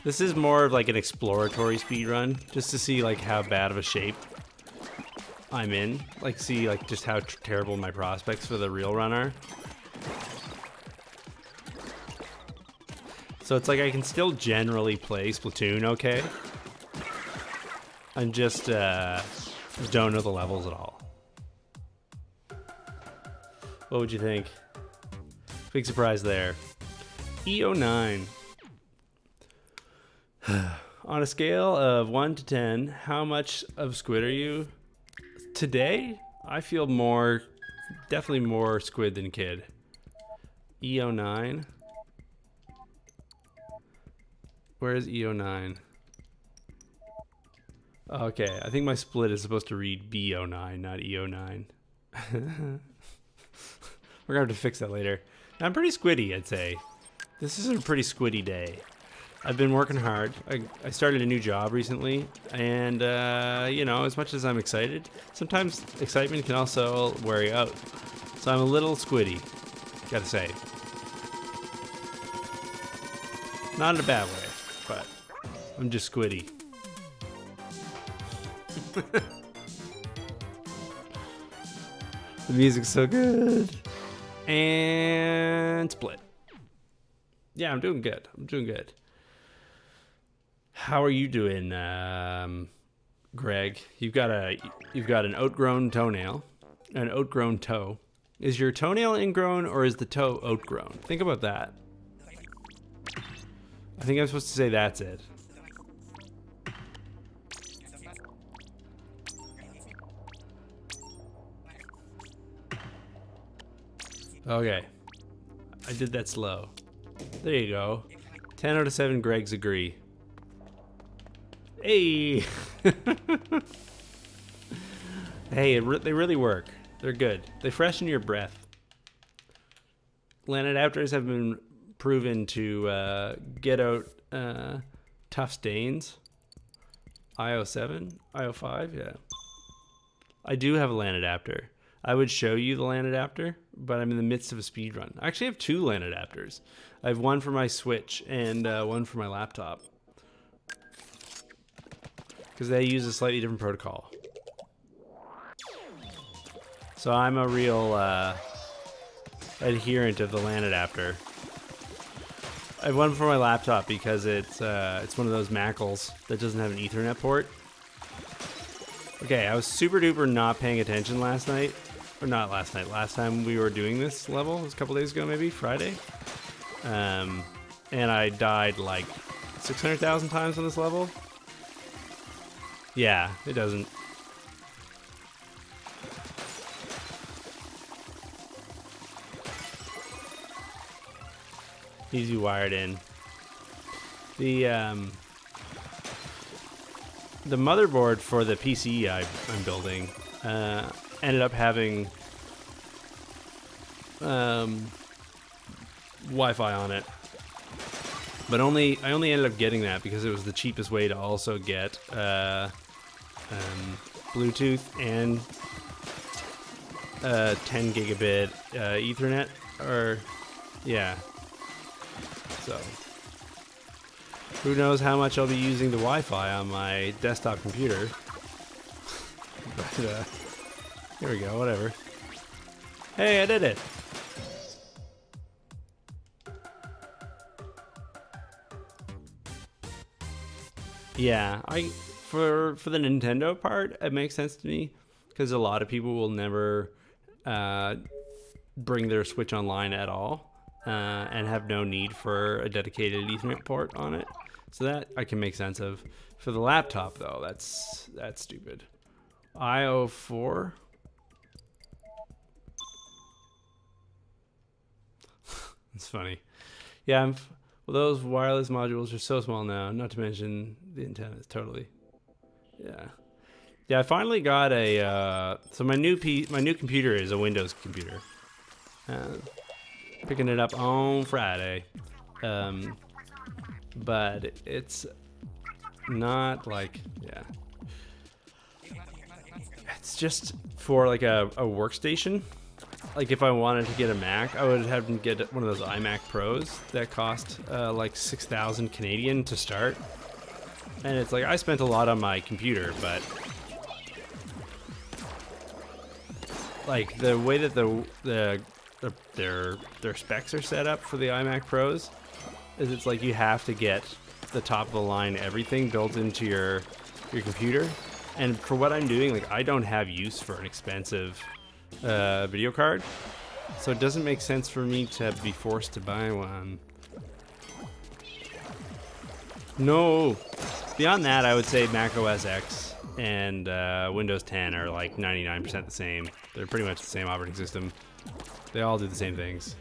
Speaker 1: This is more of like an exploratory speed run, just to see like how bad of a shape I'm in. Like see like just how terrible my prospects for the real run are. So it's like I can still generally play Splatoon okay. I'm just don't know the levels at all. What would you think? Big surprise there. EO9. On a scale of 1 to 10, how much of squid are you? Today, I feel definitely more squid than kid. EO9. Where is EO9? Okay, I think my split is supposed to read BO9, not EO9. We're gonna have to fix that later. I'm pretty squiddy, I'd say. This is a pretty squiddy day. I've been working hard. I started a new job recently, and you know, as much as I'm excited, sometimes excitement can also wear you out. So I'm a little squiddy, gotta say. Not in a bad way, but I'm just squiddy. The music's so good. And split. Yeah, I'm doing good. I'm doing good. How are you doing, Greg? You've got an outgrown toenail, an outgrown toe. Is your toenail ingrown or is the toe outgrown? Think about that. I think I'm supposed to say that's it. Okay. I did that slow. There you go. 10 out of 7 Gregs agree. Hey! Hey, they really work. They're good. They freshen your breath. Land adapters have been proven to get out tough stains. IO7? IO5? Yeah. I do have a LAN adapter. I would show you the LAN adapter, but I'm in the midst of a speed run. I actually have 2 LAN adapters. I have one for my Switch and one for my laptop. Because they use a slightly different protocol. So I'm a real adherent of the LAN adapter. I have one for my laptop because it's one of those Mackles that doesn't have an Ethernet port. Okay, I was super duper not paying attention last night. Or not last night, last time we were doing this level. It was a couple days ago maybe, Friday. And I died like 600,000 times on this level. Yeah, it doesn't. Easy wired in. The the motherboard for the PC I'm building ended up having Wi-Fi on it, but I only ended up getting that because it was the cheapest way to also get Bluetooth and 10 gigabit Ethernet, or yeah. So who knows how much I'll be using the Wi-Fi on my desktop computer. But here we go, whatever. Hey, I did it. Yeah, for the Nintendo part, it makes sense to me because a lot of people will never bring their Switch online at all and have no need for a dedicated Ethernet port on it. So that I can make sense of. For the laptop, though, that's stupid. IO4. It's funny. Yeah, well, those wireless modules are so small now. Not to mention the antenna is totally. Yeah. Yeah, I finally got a. So my new computer is a Windows computer. Picking it up on Friday, but it's not like, yeah. It's just for like a workstation. Like if I wanted to get a Mac, I would have to get one of those iMac Pros that cost like 6,000 Canadian to start. And it's like I spent a lot on my computer, but like the way that their specs are set up for the iMac Pros is it's like you have to get the top of the line everything built into your computer. And for what I'm doing, like I don't have use for an expensive video card, so it doesn't make sense for me to be forced to buy one. No. Beyond that, I would say Mac OS X and Windows 10 are like 99% the same. They're pretty much the same operating system. They all do the same things.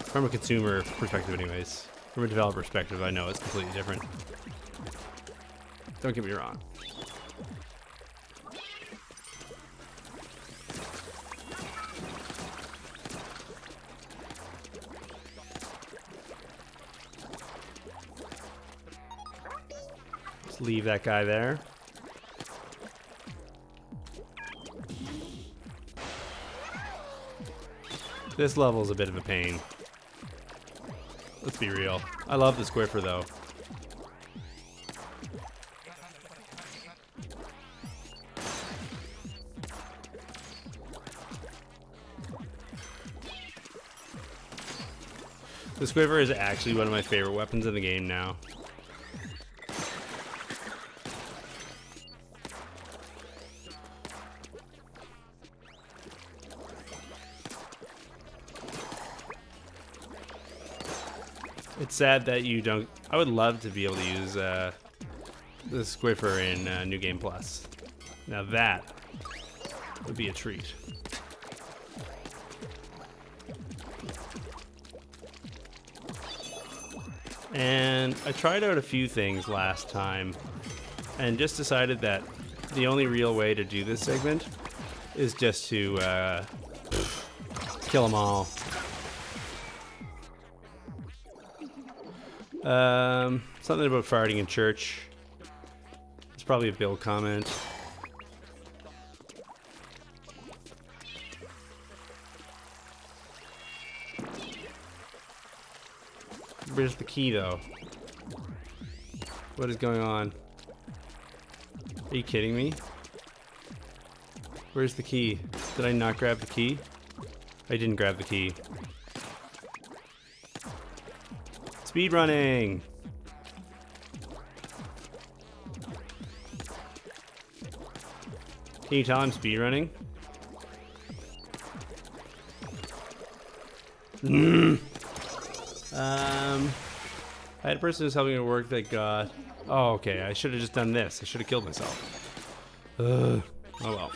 Speaker 1: From a consumer perspective anyways. From a developer perspective, I know it's completely different. Don't get me wrong. Just leave that guy there. This level is a bit of a pain. Let's be real. I love the Squiffer though. The Squiffer is actually one of my favorite weapons in the game now. It's sad that you don't. I would love to be able to use the Squiffer in New Game Plus. Now that would be a treat. And I tried out a few things last time and just decided that the only real way to do this segment is just to kill them all. Something about farting in church. It's probably a Bill comment. Where's the key though? What is going on? Are you kidding me? Where's the key? Did I not grab the key? I didn't grab the key. Speed running. Can you tell I'm speed running? I had a person who was helping me work that got. Oh, okay. I should have just done this. I should have killed myself. Oh well.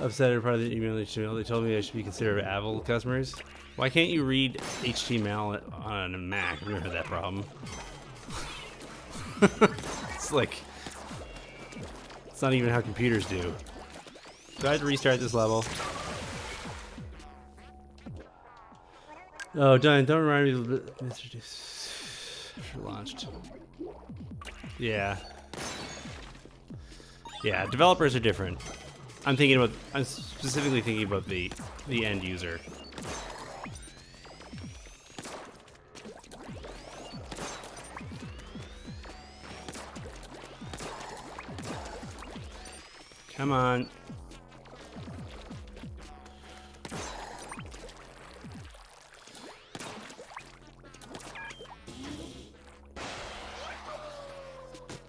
Speaker 1: upset at part of the email HTML. They told me I should be considered Apple customers. Why can't you read HTML on a Mac? I've never had that problem. It's like, it's not even how computers do. So I had to restart this level. Oh, don't remind me of Mr. Launched. Yeah. Yeah, developers are different. I'm specifically thinking about the end user. Come on.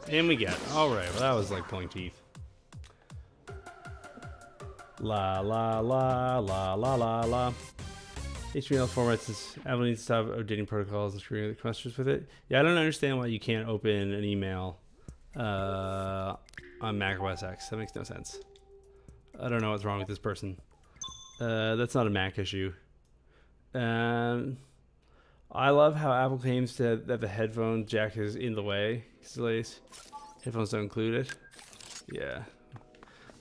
Speaker 1: And we get. Alright, well that was like pulling teeth. La la la la la la la. HTML formats is Apple needs to stop updating protocols and screwing the questions with it. Yeah, I don't understand why you can't open an email on Mac OS X. That makes no sense. I don't know what's wrong with this person. That's not a Mac issue. I love how Apple claims that the headphone jack is in the way. Headphones don't include it. Yeah.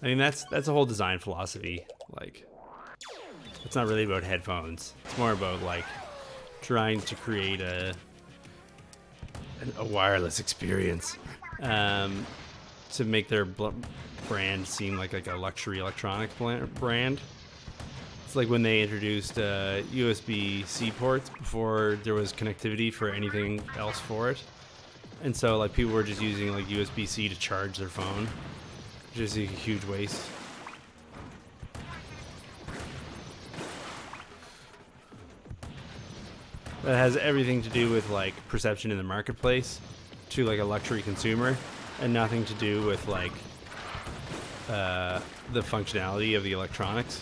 Speaker 1: I mean, that's a whole design philosophy. Like, it's not really about headphones. It's more about, like, trying to create a wireless experience. To make their brand seem like a luxury electronic brand. It's like when they introduced USB-C ports before there was connectivity for anything else for it. And so like people were just using like USB-C to charge their phone, which is a huge waste. That has everything to do with like perception in the marketplace to like a luxury consumer, and nothing to do with like the functionality of the electronics.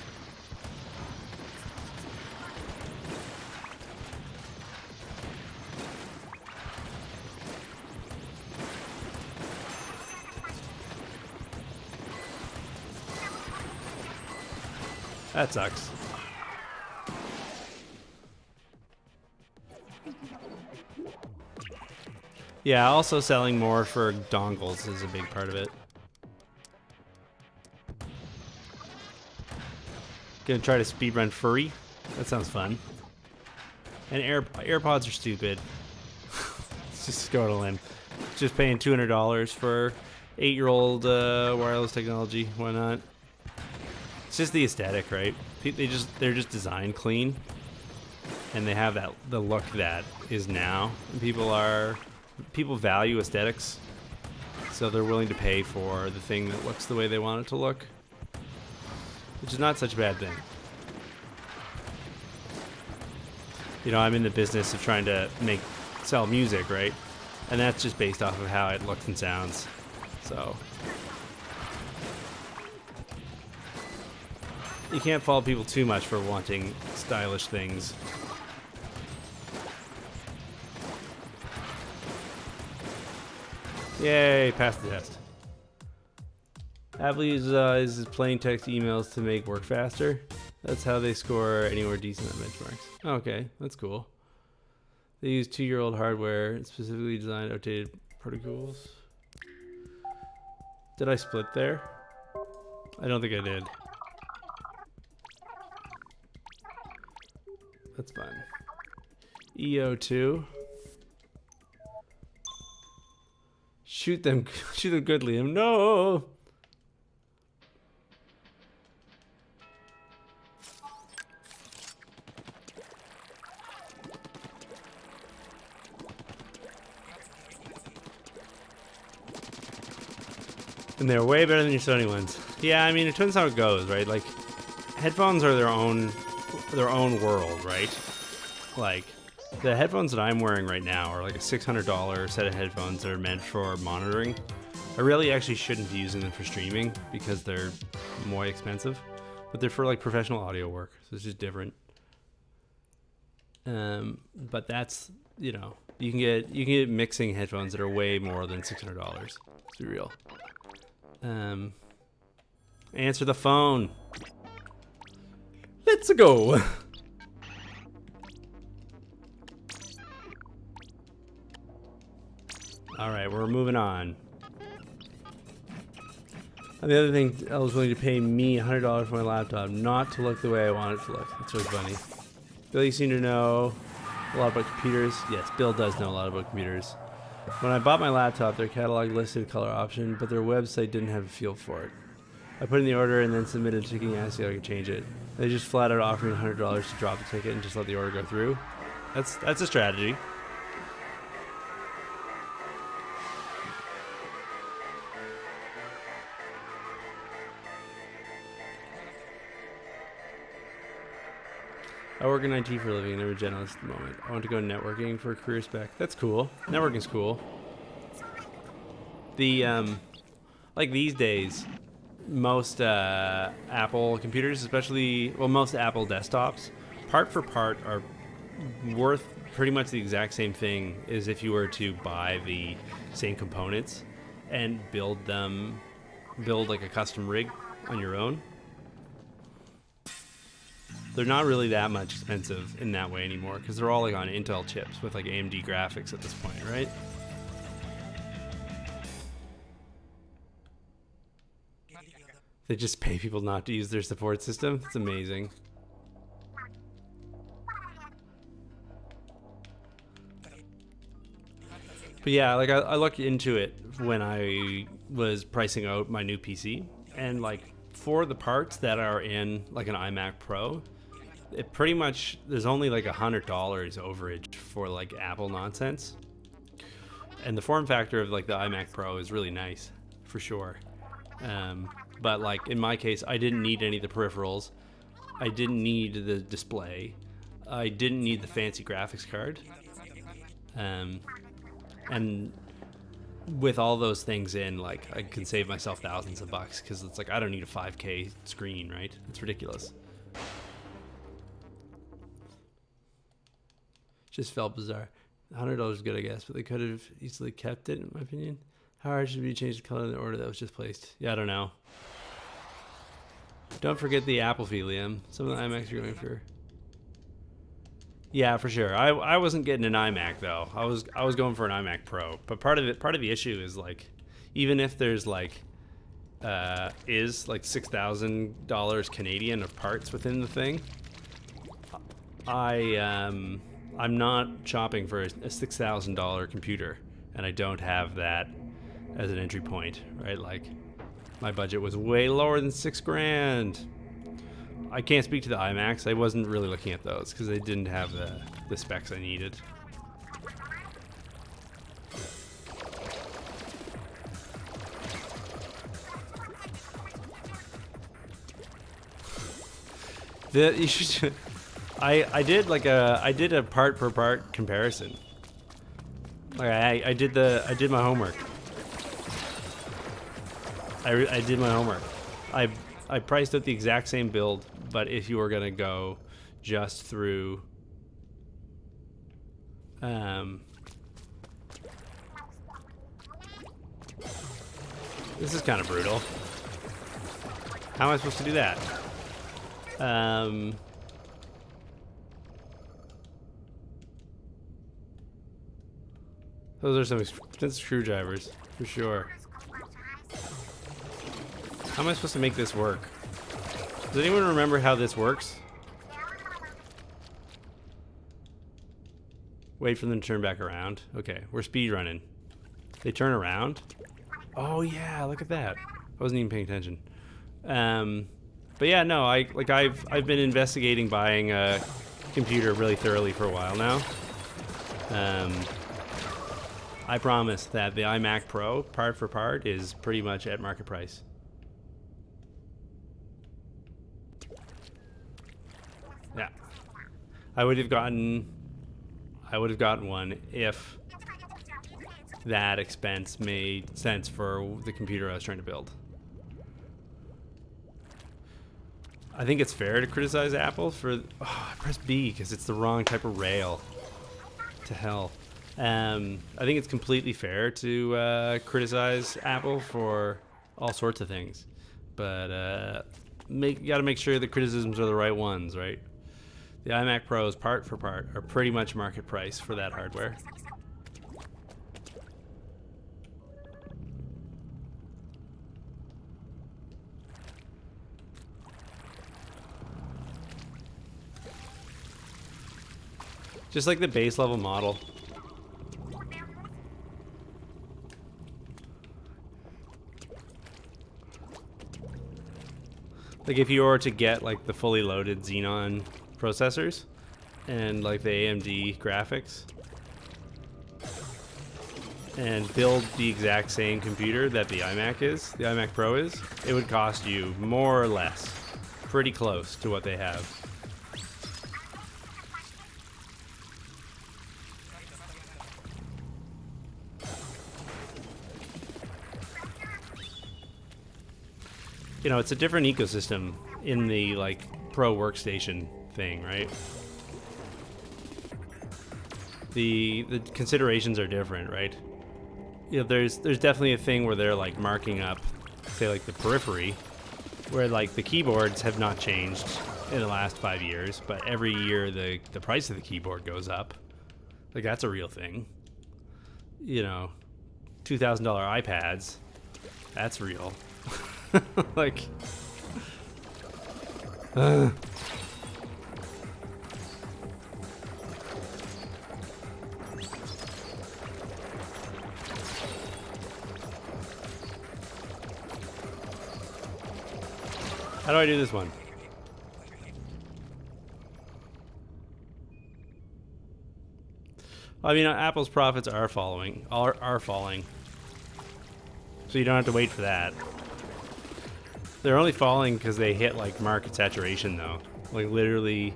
Speaker 1: That sucks. Yeah, also selling more for dongles is a big part of it. Gonna try to speedrun Furry. That sounds fun. And AirPods are stupid. Let's just go on a limb. Just paying $200 for 8-year-old wireless technology. Why not? It's just the aesthetic, right? They're just designed clean, and they have the look that is now. And people value aesthetics, so they're willing to pay for the thing that looks the way they want it to look, which is not such a bad thing. You know, I'm in the business of trying to sell music, right? And that's just based off of how it looks and sounds. So you can't fault people too much for wanting stylish things. Yay, passed the test. Apple uses plain text emails to make work faster. That's how they score anywhere decent on benchmarks. Okay, that's cool. They use 2-year-old hardware and specifically designed outdated protocols. Did I split there? I don't think I did. That's fine. EO2. Shoot them good, Liam. No! And they're way better than your Sony ones. Yeah, I mean, it depends how it goes, right? Like, headphones are their own world, right? Like, the headphones that I'm wearing right now are like a $600 set of headphones that are meant for monitoring. I really actually shouldn't be using them for streaming because they're more expensive, but they're for like professional audio work, so it's just different. But that's, you know, you can get mixing headphones that are way more than $600. Let's be real. Answer the phone. Let's go. All right, we're moving on. And the other thing, I was willing to pay me $100 for my laptop, not to look the way I want it to look. That's really funny. Bill, you seem to know a lot about computers. Yes, Bill does know a lot about computers. When I bought my laptop, their catalog listed a color option, but their website didn't have a field for it. I put in the order and then submitted a ticket asking if I could change it. They just flat out offered me $100 to drop the ticket and just let the order go through. That's a strategy. I work in IT for a living and I'm a generalist at the moment. I want to go networking for a career spec. That's cool. Networking's cool. The, like these days, most Apple computers, especially, well, most Apple desktops, part for part are worth pretty much the exact same thing as if you were to buy the same components and build like a custom rig on your own. They're not really that much expensive in that way anymore because they're all like on Intel chips with like AMD graphics at this point, right? They just pay people not to use their support system. It's amazing. But yeah, like I looked into it when I was pricing out my new PC, and like for the parts that are in like an iMac Pro, it pretty much, there's only like $100 overage for like Apple nonsense. And the form factor of like the iMac Pro is really nice, for sure. But like in my case, I didn't need any of the peripherals. I didn't need the display. I didn't need the fancy graphics card. And with all those things in, like I can save myself thousands of bucks because it's like I don't need a 5K screen, right? It's ridiculous. Just felt bizarre. $100 is good, I guess, but they could have easily kept it, in my opinion. How hard should we change the color in the order that was just placed? Yeah, I don't know. Don't forget the Apple fee, Liam. Some of the iMacs you're going for. Yeah, for sure. I wasn't getting an iMac though. I was going for an iMac Pro. But part of the issue is like, even if there's like is like $6,000 Canadian of parts within the thing, I'm not shopping for a $6,000 computer, and I don't have that as an entry point, right? Like, my budget was way lower than $6,000. I can't speak to the iMacs. I wasn't really looking at those because they didn't have the specs I needed. You should. I did a part per part comparison. Like I did my homework. I did my homework. I priced out the exact same build, but if you were gonna go just through this is kind of brutal. How am I supposed to do that? Those are some expensive screwdrivers, for sure. How am I supposed to make this work? Does anyone remember how this works? Wait for them to turn back around. Okay, we're speed running. They turn around. Oh yeah, look at that. I wasn't even paying attention. But yeah, no, I've been investigating buying a computer really thoroughly for a while now. I promise that the iMac Pro, part for part, is pretty much at market price. Yeah. I would have gotten one if that expense made sense for the computer I was trying to build. I think it's fair to criticize Apple for... Oh, I pressed B because it's the wrong type of rail. To hell. I think it's completely fair to criticize Apple for all sorts of things. But you gotta make sure the criticisms are the right ones, right? The iMac Pros, part for part, are pretty much market price for that hardware. Just like the base level model. Like if you were to get like the fully loaded Xenon processors and like the AMD graphics and build the exact same computer that the iMac Pro is, it would cost you more or less pretty close to what they have. You know, it's a different ecosystem in the like pro workstation thing, right? The considerations are different, right? You know, there's definitely a thing where they're like marking up, say like the periphery, where like the keyboards have not changed in the last 5 years, but every year the price of the keyboard goes up. Like that's a real thing. You know, $2,000 iPads, that's real. Like how do I do this one? I mean, Apple's profits are falling, so you don't have to wait for that. They're only falling because they hit like market saturation, though. Like literally,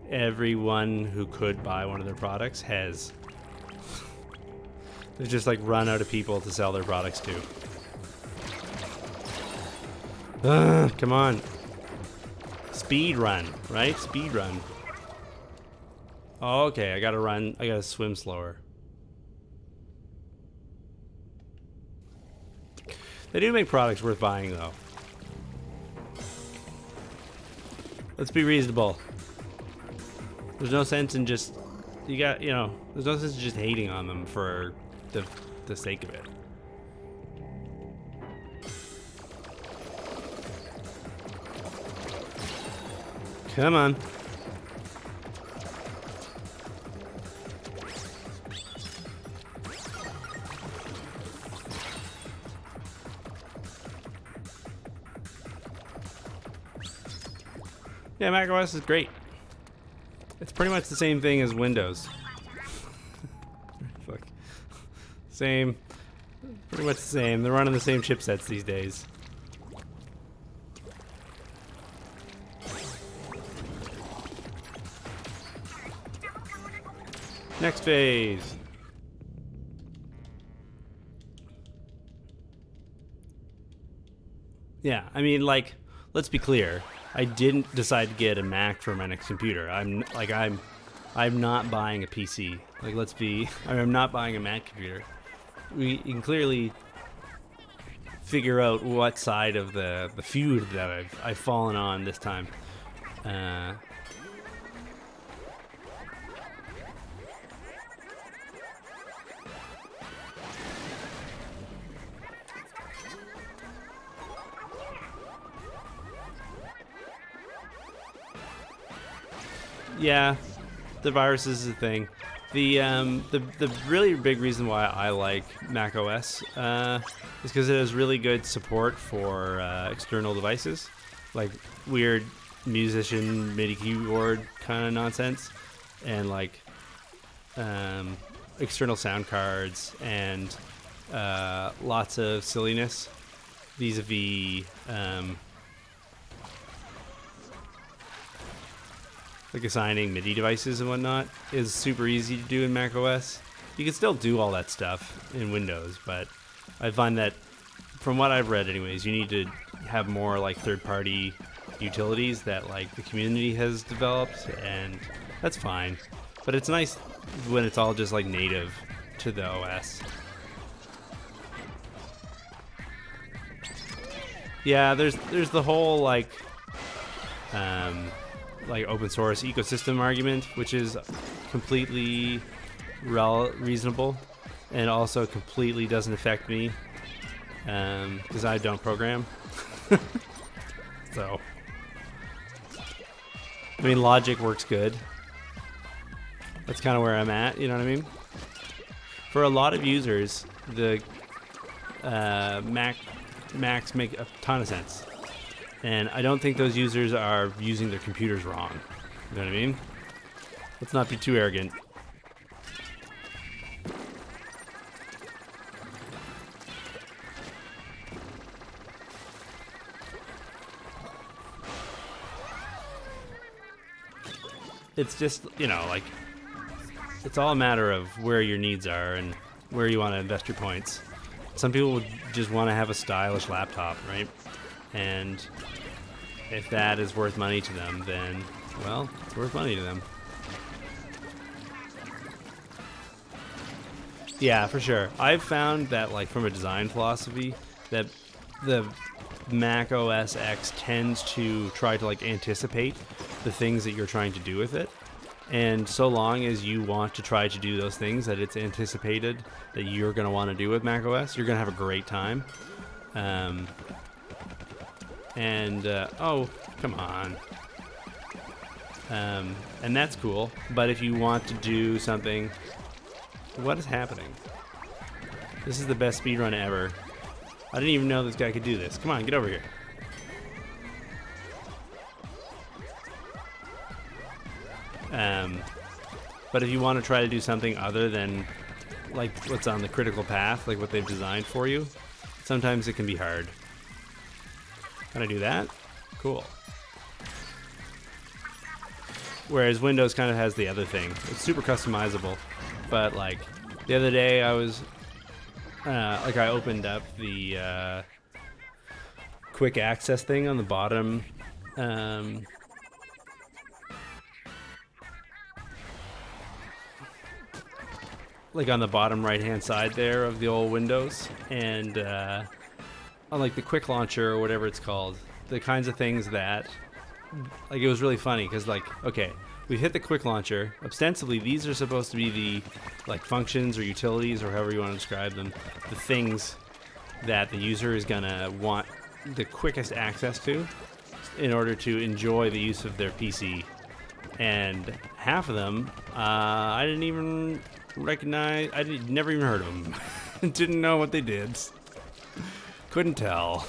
Speaker 1: everyone who could buy one of their products has. They've just like run out of people to sell their products to. Come on. Speed run, right? Speed run. Oh, okay, I gotta run. I gotta swim slower. They do make products worth buying, though. Let's be reasonable. There's no sense in just there's no sense in just hating on them for the sake of it. Come on. Yeah, macOS is great. It's pretty much the same thing as Windows. Fuck. Same. Pretty much the same. They're running the same chipsets these days. Next phase. Yeah, I mean, like, let's be clear. I didn't decide to get a Mac for my next computer. I'm not buying a PC. Like, I'm not buying a Mac computer. You can clearly figure out what side of the feud that I've fallen on this time. Yeah, the virus is a thing. The really big reason why I like macOS is because it has really good support for external devices, like weird musician MIDI keyboard kind of nonsense, and like external sound cards and lots of silliness vis-a-vis like assigning MIDI devices and whatnot is super easy to do in macOS. You can still do all that stuff in Windows, but I find that from what I've read anyways, you need to have more like third-party utilities that like the community has developed, and that's fine. But it's nice when it's all just like native to the OS. Yeah, there's the whole like open source ecosystem argument, which is completely reasonable, and also completely doesn't affect me because I don't program. So, I mean, logic works good. That's kind of where I'm at. You know what I mean? For a lot of users, the Macs make a ton of sense. And I don't think those users are using their computers wrong. You know what I mean? Let's not be too arrogant. It's just, you know, like, it's all a matter of where your needs are and where you want to invest your points. Some people would just want to have a stylish laptop, right? And if that is worth money to them, then, well, it's worth money to them. Yeah, for sure. I've found that, like, from a design philosophy, that the Mac OS X tends to try to, like, anticipate the things that you're trying to do with it. And so long as you want to try to do those things that it's anticipated that you're going to want to do with Mac OS, you're going to have a great time. Oh, come on. And that's cool. But if you want to do something... What is happening? This is the best speedrun ever. I didn't even know this guy could do this. Come on, get over here. But if you want to try to do something other than like what's on the critical path, like what they've designed for you, sometimes it can be hard. Can I do that? Cool. Whereas Windows kind of has the other thing. It's super customizable. But like the other day I was I opened up the quick access thing on the bottom like on the bottom right hand side there of the old Windows, and on like the quick launcher or whatever it's called, the kinds of things that, like, it was really funny because, like, okay, we hit the quick launcher. Ostensibly these are supposed to be the, like, functions or utilities or however you want to describe them, the things that the user is gonna want the quickest access to in order to enjoy the use of their PC. And half of them I didn't even recognize. Never even heard of them. Didn't know what they did. Couldn't tell.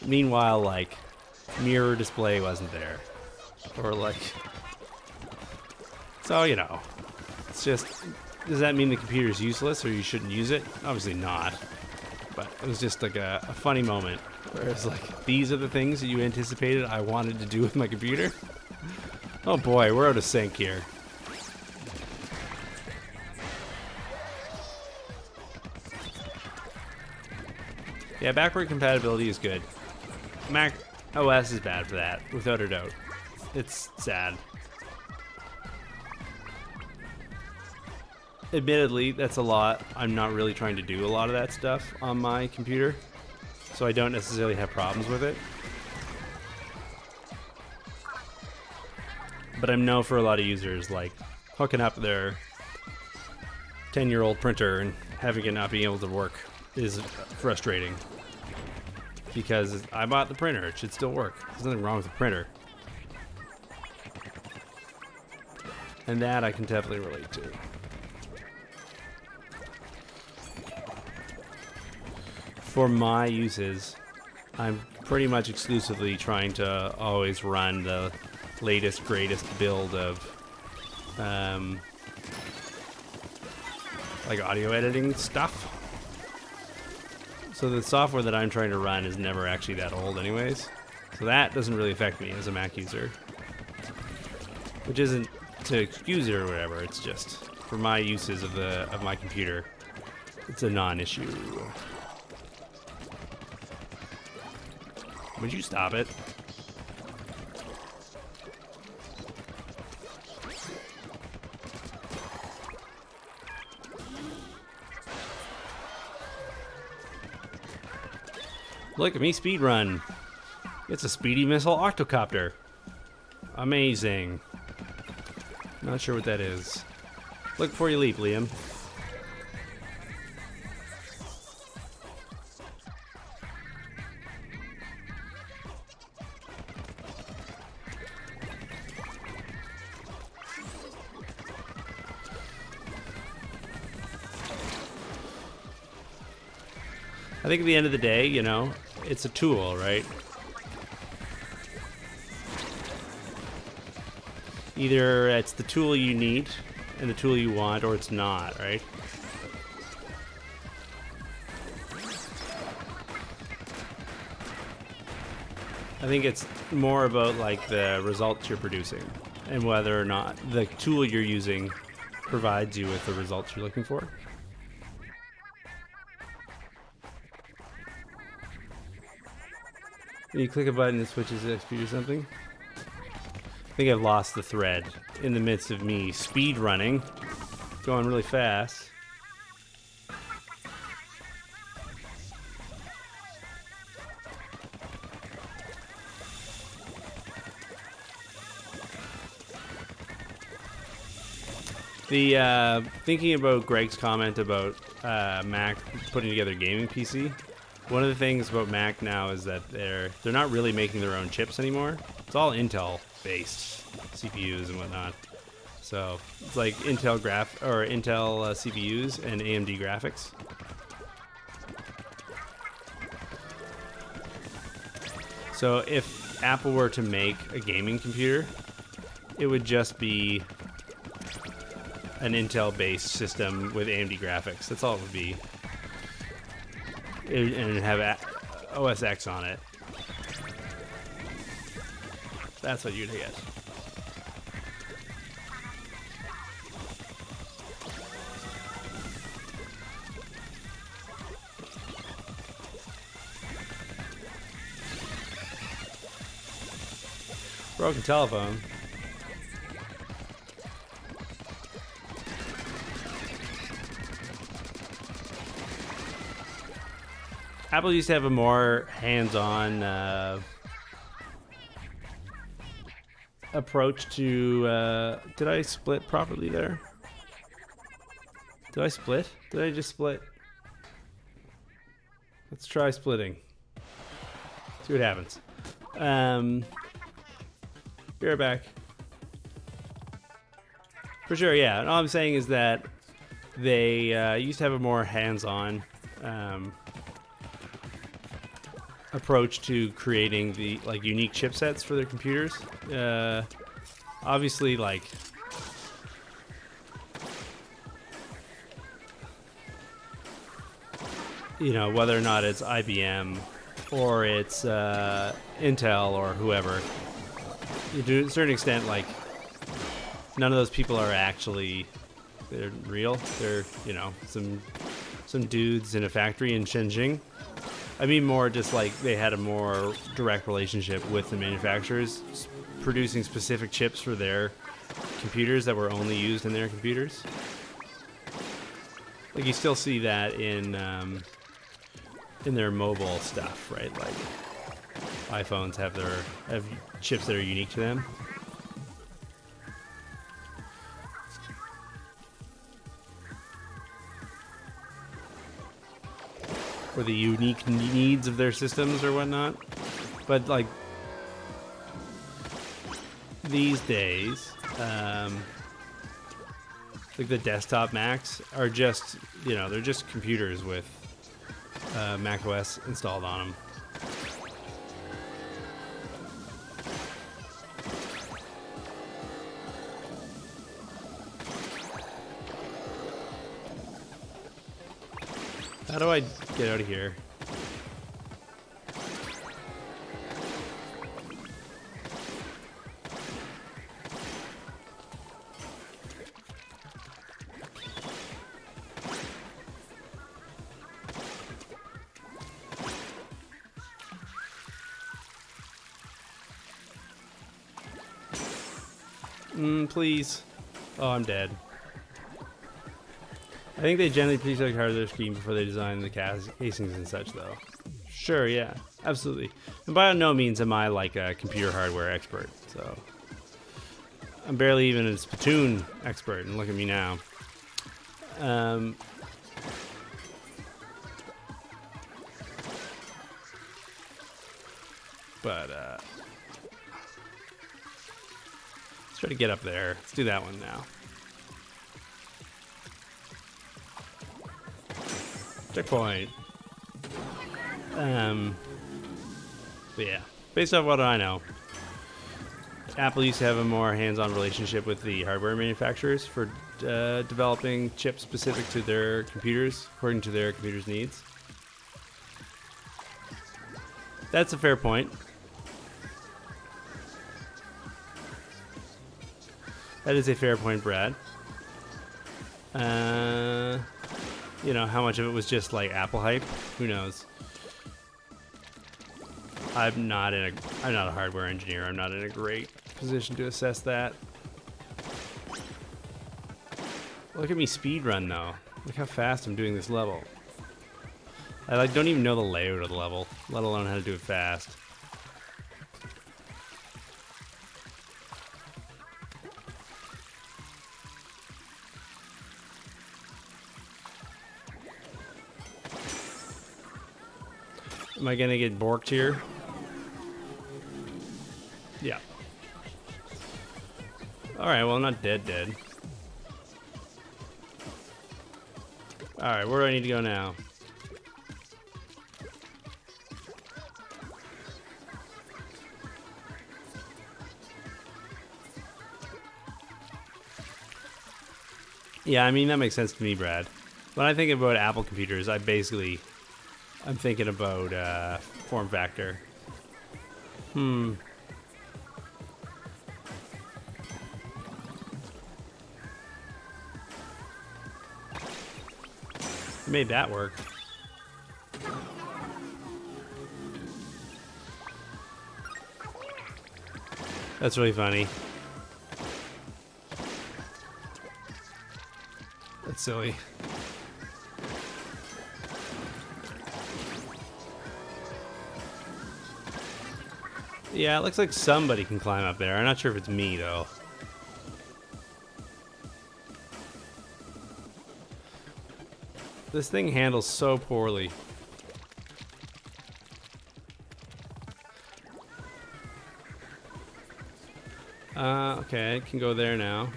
Speaker 1: Meanwhile, like, mirror display wasn't there, or like, so, you know, it's just, does that mean the computer's useless or you shouldn't use it? Obviously not. But it was just like a funny moment where it's like, these are the things that you anticipated I wanted to do with my computer. Oh boy, we're out of sync here. Yeah, backward compatibility is good. Mac OS is bad for that, without a doubt. It's sad. Admittedly, that's a lot. I'm not really trying to do a lot of that stuff on my computer, so I don't necessarily have problems with it. But I know for a lot of users, like, hooking up their 10-year-old printer and having it not be able to work is frustrating. Because I bought the printer, it should still work. There's nothing wrong with the printer. And that I can definitely relate to. For my uses, I'm pretty much exclusively trying to always run the latest, greatest build of like audio editing stuff. So the software that I'm trying to run is never actually that old anyways. So that doesn't really affect me as a Mac user. Which isn't to excuse it or whatever, it's just for my uses of my computer, it's a non-issue. Would you stop it? Look at me speed run. It's a speedy missile octocopter. Amazing. Not sure what that is. Look before you leap, Liam. I think at the end of the day, you know, it's a tool, right? Either it's the tool you need and the tool you want, or it's not, right? I think it's more about like the results you're producing and whether or not the tool you're using provides you with the results you're looking for. When you click a button, it switches to XP or something. I think I've lost the thread in the midst of me speed running, going really fast. The thinking about Greg's comment about Mac putting together a gaming PC. One of the things about Mac now is that they're not really making their own chips anymore. It's all Intel based CPUs and whatnot. So it's like Intel CPUs and AMD graphics. So if Apple were to make a gaming computer, it would just be an Intel based system with AMD graphics. That's all it would be. And have OS X on it. That's what you'd get. Broken telephone. Apple used to have a more hands-on approach to... did I split properly there? Did I split? Did I just split? Let's try splitting. See what happens. Be right back. For sure, yeah. And all I'm saying is that they used to have a more hands-on approach to creating the like unique chipsets for their computers. Obviously, like you know, whether or not it's IBM or it's Intel or whoever, to a certain extent, like none of those people are actually they're real. They're, you know, some dudes in a factory in Shenzhen. I mean, more just like they had a more direct relationship with the manufacturers, producing specific chips for their computers that were only used in their computers. Like you still see that in their mobile stuff, right? Like iPhones have chips that are unique to them. For the unique needs of their systems or whatnot. But like these days, like the desktop Macs are just, you know, they're just computers with Mac OS installed on them. How do I get out of here? Please. Oh, I'm dead. I think they generally pre-select hardware scheme before they design the casings and such, though. Sure, yeah, absolutely. And by no means am I like a computer hardware expert, so I'm barely even a Splatoon expert, and look at me now. But let's try to get up there. Let's do that one now. Checkpoint. But yeah, based off what I know, Apple used to have a more hands-on relationship with the hardware manufacturers for developing chips specific to their computers, according to their computers' needs. That's a fair point. That is a fair point, Brad. You know, how much of it was just like Apple hype? Who knows? I'm not a hardware engineer. I'm not in a great position to assess that. Look at me speedrun though. Look how fast I'm doing this level. I like don't even know the layout of the level, let alone how to do it fast. Am I gonna get borked here? Yeah. Alright, well I'm not dead. Alright, where do I need to go now? Yeah, I mean, that makes sense to me, Brad. When I think about Apple computers, I'm thinking about form factor. Made that work. That's really funny. That's silly. Yeah, it looks like somebody can climb up there. I'm not sure if it's me, though. This thing handles so poorly. Okay, I can go there now.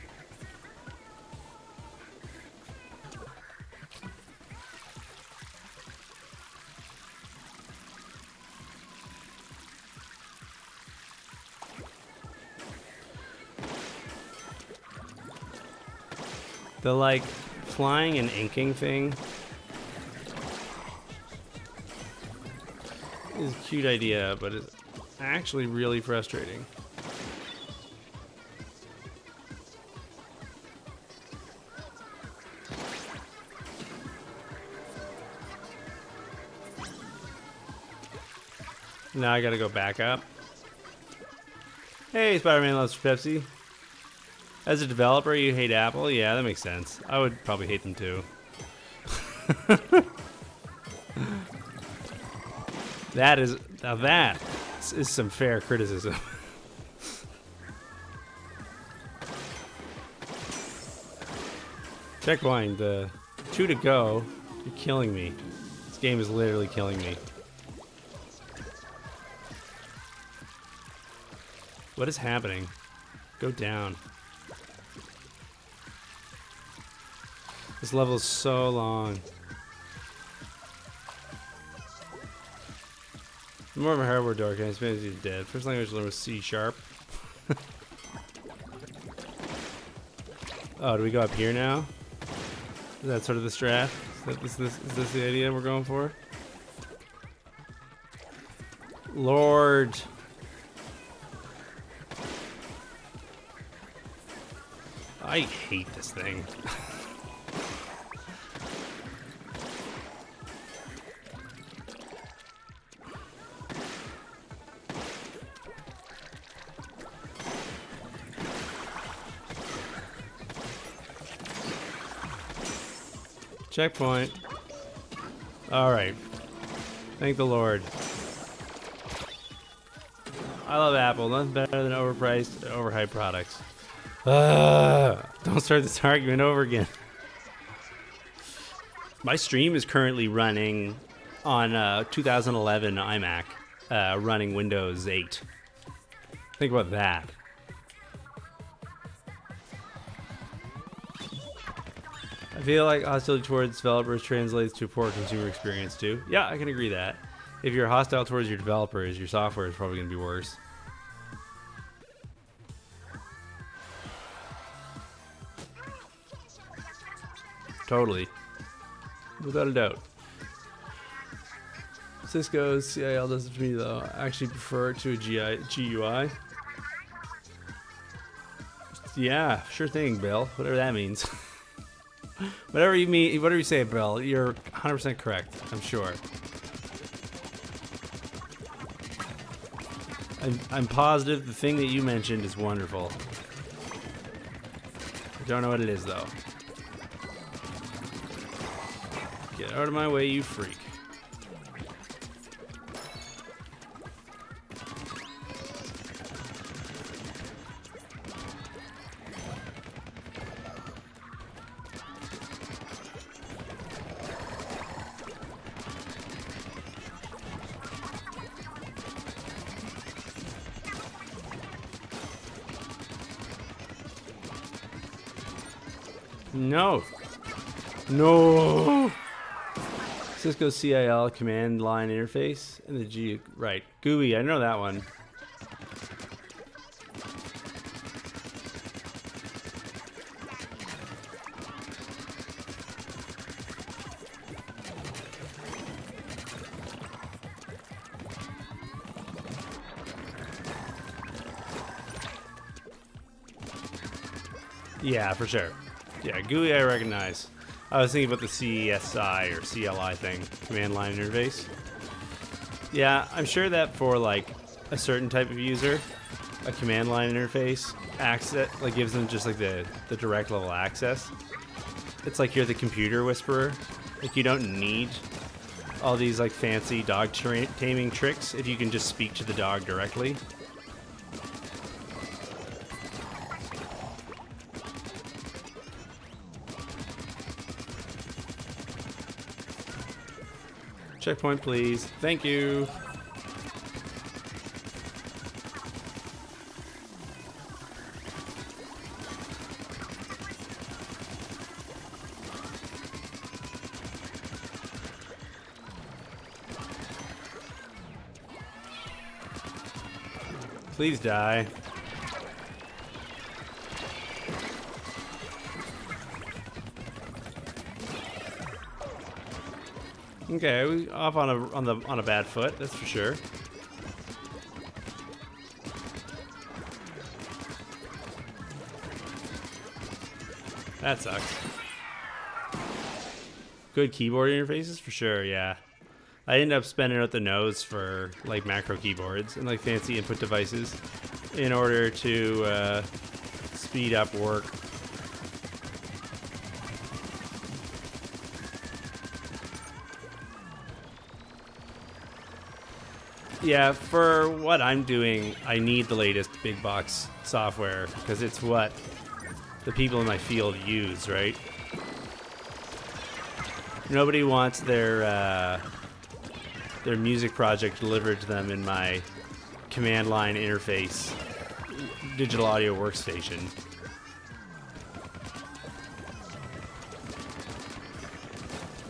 Speaker 1: The, like, flying and inking thing is a cute idea, but it's actually really frustrating. Now I gotta go back up. Hey, Spider-Man loves Pepsi. As a developer, you hate Apple? Yeah, that makes sense. I would probably hate them too. That is some fair criticism. Checkpoint, 2 to go. You're killing me. This game is literally killing me. What is happening? Go down. This level is so long. I'm more of a hardware dork, and I suppose you're dead. First language I learned was C#. Oh, do we go up here now? Is that sort of the strat? Is this the idea we're going for? Lord. I hate this thing. Checkpoint. All right. Thank the Lord. I love Apple. Nothing better than overpriced, overhyped products. Don't start this argument over again. My stream is currently running on 2011 iMac, running Windows 8. Think about that. I feel like hostility towards developers translates to a poor consumer experience too. Yeah, I can agree that. If you're hostile towards your developers, your software is probably going to be worse. Totally. Without a doubt. Cisco's CIL does it to me though. I actually prefer it to a GUI. Yeah, sure thing, Bill. Whatever that means. Whatever you mean, whatever you say, Bill, you're 100% correct, I'm sure. I'm positive the thing that you mentioned is wonderful. I don't know what it is though. Get out of my way, you freak. No. No. Cisco CIL command line interface and the G, right. GUI, I know that one. Yeah, for sure. Yeah, GUI I recognize. I was thinking about the CSI or CLI thing, command line interface. Yeah, I'm sure that for like a certain type of user, a command line interface access like gives them just like the direct level access. It's like you're the computer whisperer. Like you don't need all these like fancy dog taming tricks if you can just speak to the dog directly. Checkpoint, please. Thank you. Please die. Okay, we off on a bad foot, that's for sure. That sucks. Good keyboard interfaces for sure, yeah. I ended up spending out the nose for like macro keyboards and like fancy input devices in order to speed up work. Yeah, for what I'm doing, I need the latest big box software because it's what the people in my field use, right? Nobody wants their music project delivered to them in my command line interface digital audio workstation.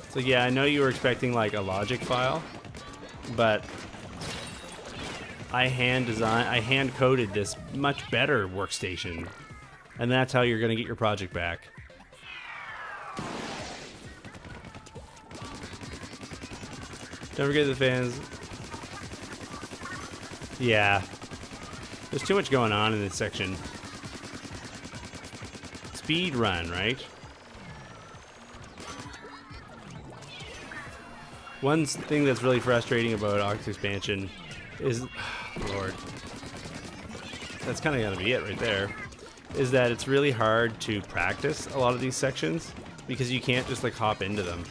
Speaker 1: So yeah, I know you were expecting like a Logic file, but I hand coded this much better workstation, and that's how you're gonna get your project back. Don't forget the fans. Yeah, there's too much going on in this section. Speed run, right? One thing that's really frustrating about Octo expansion is, Lord, that's kind of gonna be it right there, is that it's really hard to practice a lot of these sections because you can't just like hop into them.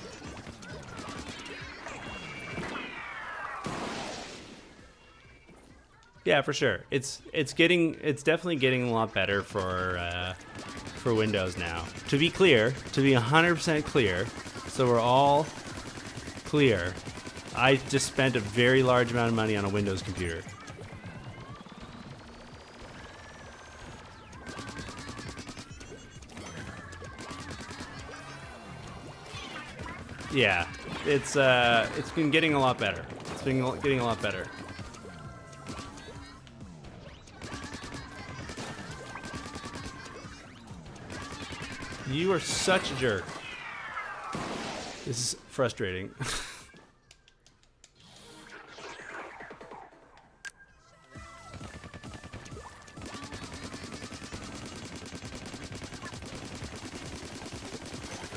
Speaker 1: Yeah, for sure. It's definitely getting a lot better for Windows now. To be clear, to be 100% clear, so we're all clear, I just spent a very large amount of money on a Windows computer. Yeah, it's been getting a lot better. It's been getting a lot better. You are such a jerk. This is frustrating.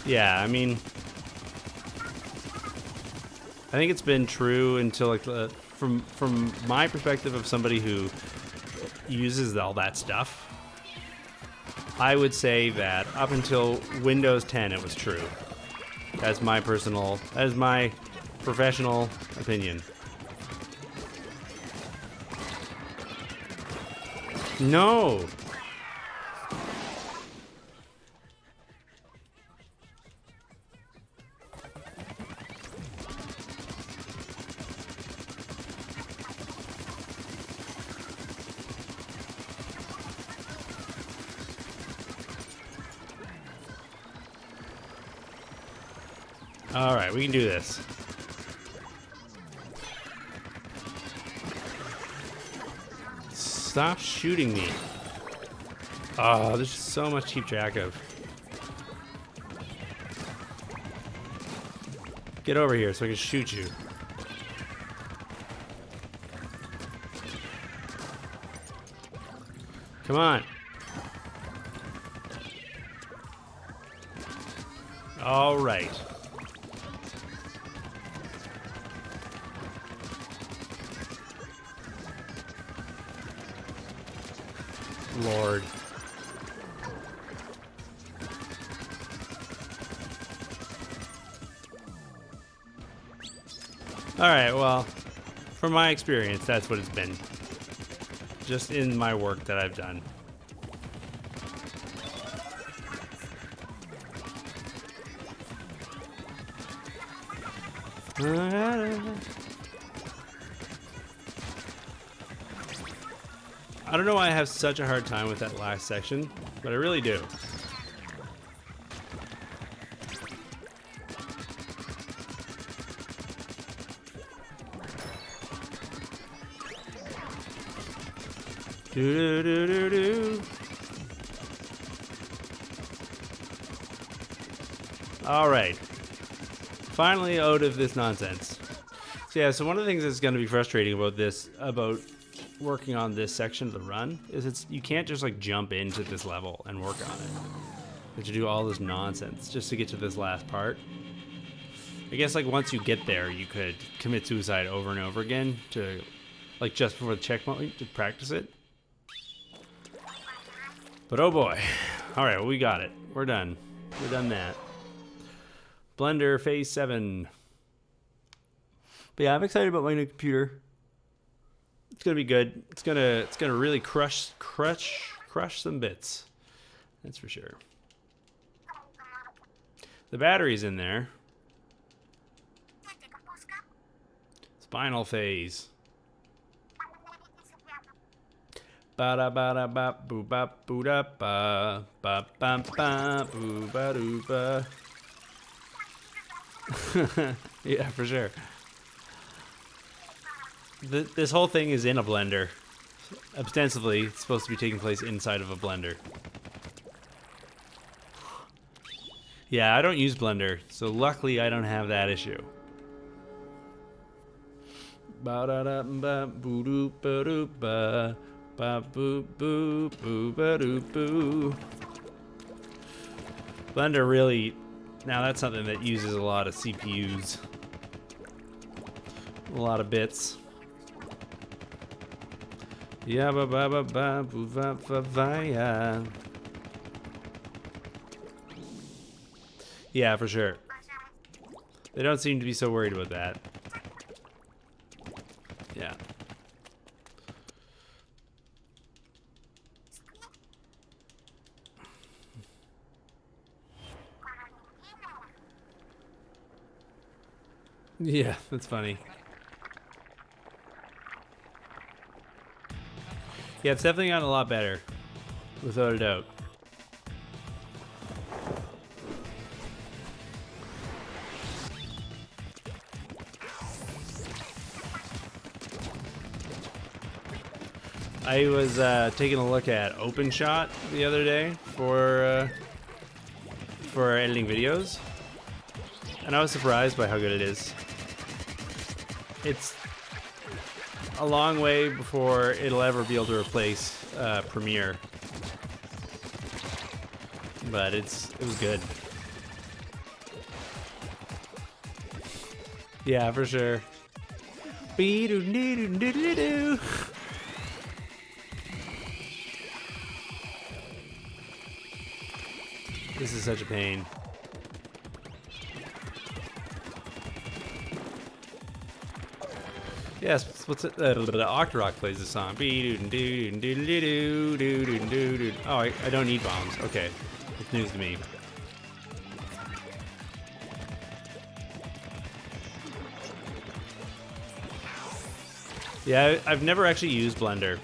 Speaker 1: Yeah, I mean, I think it's been true until like from my perspective of somebody who uses all that stuff. I would say that up until Windows 10, it was true. That's my professional opinion. No. All right, we can do this. Stop shooting me. Oh, there's just so much to keep track of. Get over here so I can shoot you. Come on. All right. Lord. Alright, well, from my experience, that's what it's been. Just in my work that I've done. I don't know why I have such a hard time with that last section, but I really do. Do do do do do. All right, finally out of this nonsense. So yeah, so one of the things that's going to be frustrating about this, about working on this section of the run, is you can't just like jump into this level and work on it. You have to do all this nonsense just to get to this last part. I guess like once you get there, you could commit suicide over and over again to, like just before the checkpoint to practice it. But oh boy. All right, well, we got it. We're done. We're done that. Blender phase 7. But yeah, I'm excited about my new computer. It's gonna be good. It's gonna really crush some bits. That's for sure. The battery's in there. Spinal phase. Ba da ba da ba boo ba boo da ba ba ba ba boo ba doo ba. Yeah, for sure. This whole thing is in a blender. Ostensibly, it's supposed to be taking place inside of a blender. Yeah, I don't use Blender, so luckily I don't have that issue. Ba da da ba boo doo ba doo ba ba boo boo boo ba doo boo. Blender really, now that's something that uses a lot of CPUs, a lot of bits. Yeah, ba ba ba ba boo va va va ya. Yeah, for sure. They don't seem to be so worried about that. Yeah. Yeah, that's funny. Yeah, it's definitely gotten a lot better, without a doubt. I was taking a look at OpenShot the other day for editing videos, and I was surprised by how good it is. It's a long way before it'll ever be able to replace Premiere, but it was good. Yeah, for sure. Be-do-do-do-do-do-do. This is such a pain. Yes, what's it? Octo plays the song. Oh, I don't need bombs. Okay, it's news to me. Yeah, I've never actually used Blender.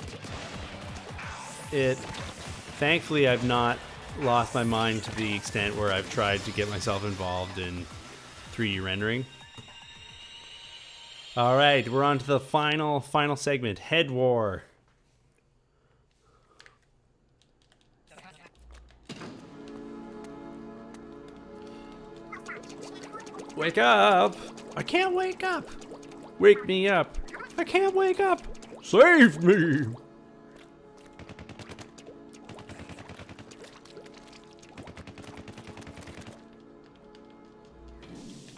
Speaker 1: Thankfully, I've not lost my mind to the extent where I've tried to get myself involved in 3D rendering. All right, we're on to the final segment, Head War. Wake up! I can't wake up! Wake me up! I can't wake up! Save me!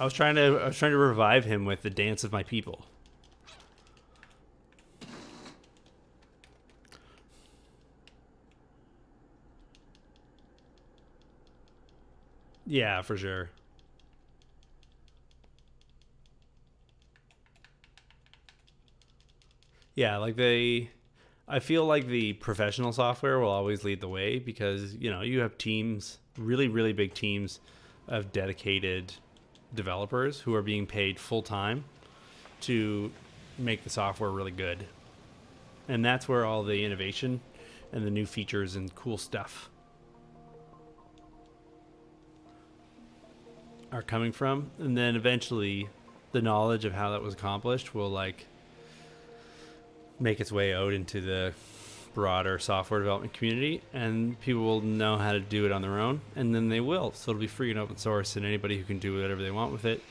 Speaker 1: I was trying to revive him with the Dance of My People. Yeah, for sure. Yeah, like I feel like the professional software will always lead the way because, you know, you have teams, really, really big teams of dedicated developers who are being paid full time to make the software really good. And that's where all the innovation and the new features and cool stuff are coming from. And then eventually the knowledge of how that was accomplished will like make its way out into the broader software development community, and people will know how to do it on their own, and then they will. So it'll be free and open source, and anybody who can do whatever they want with it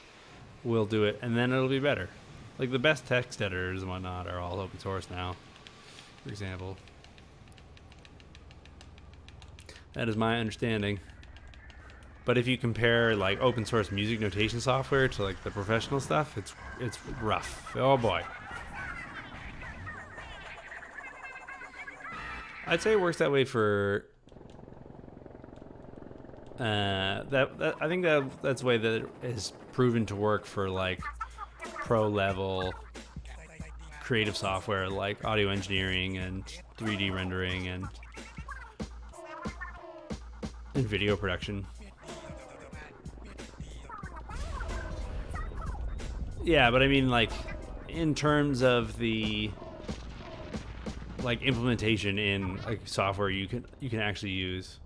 Speaker 1: will do it, and then it'll be better. Like the best text editors and whatnot are all open source now, for example. That is my understanding. But if you compare like open source music notation software to like the professional stuff, it's rough. Oh boy. I'd say it works that way for I think that's the way that it is proven to work for like pro level creative software like audio engineering and 3D rendering and video production. Yeah, but I mean like in terms of the like implementation in like software you can actually use.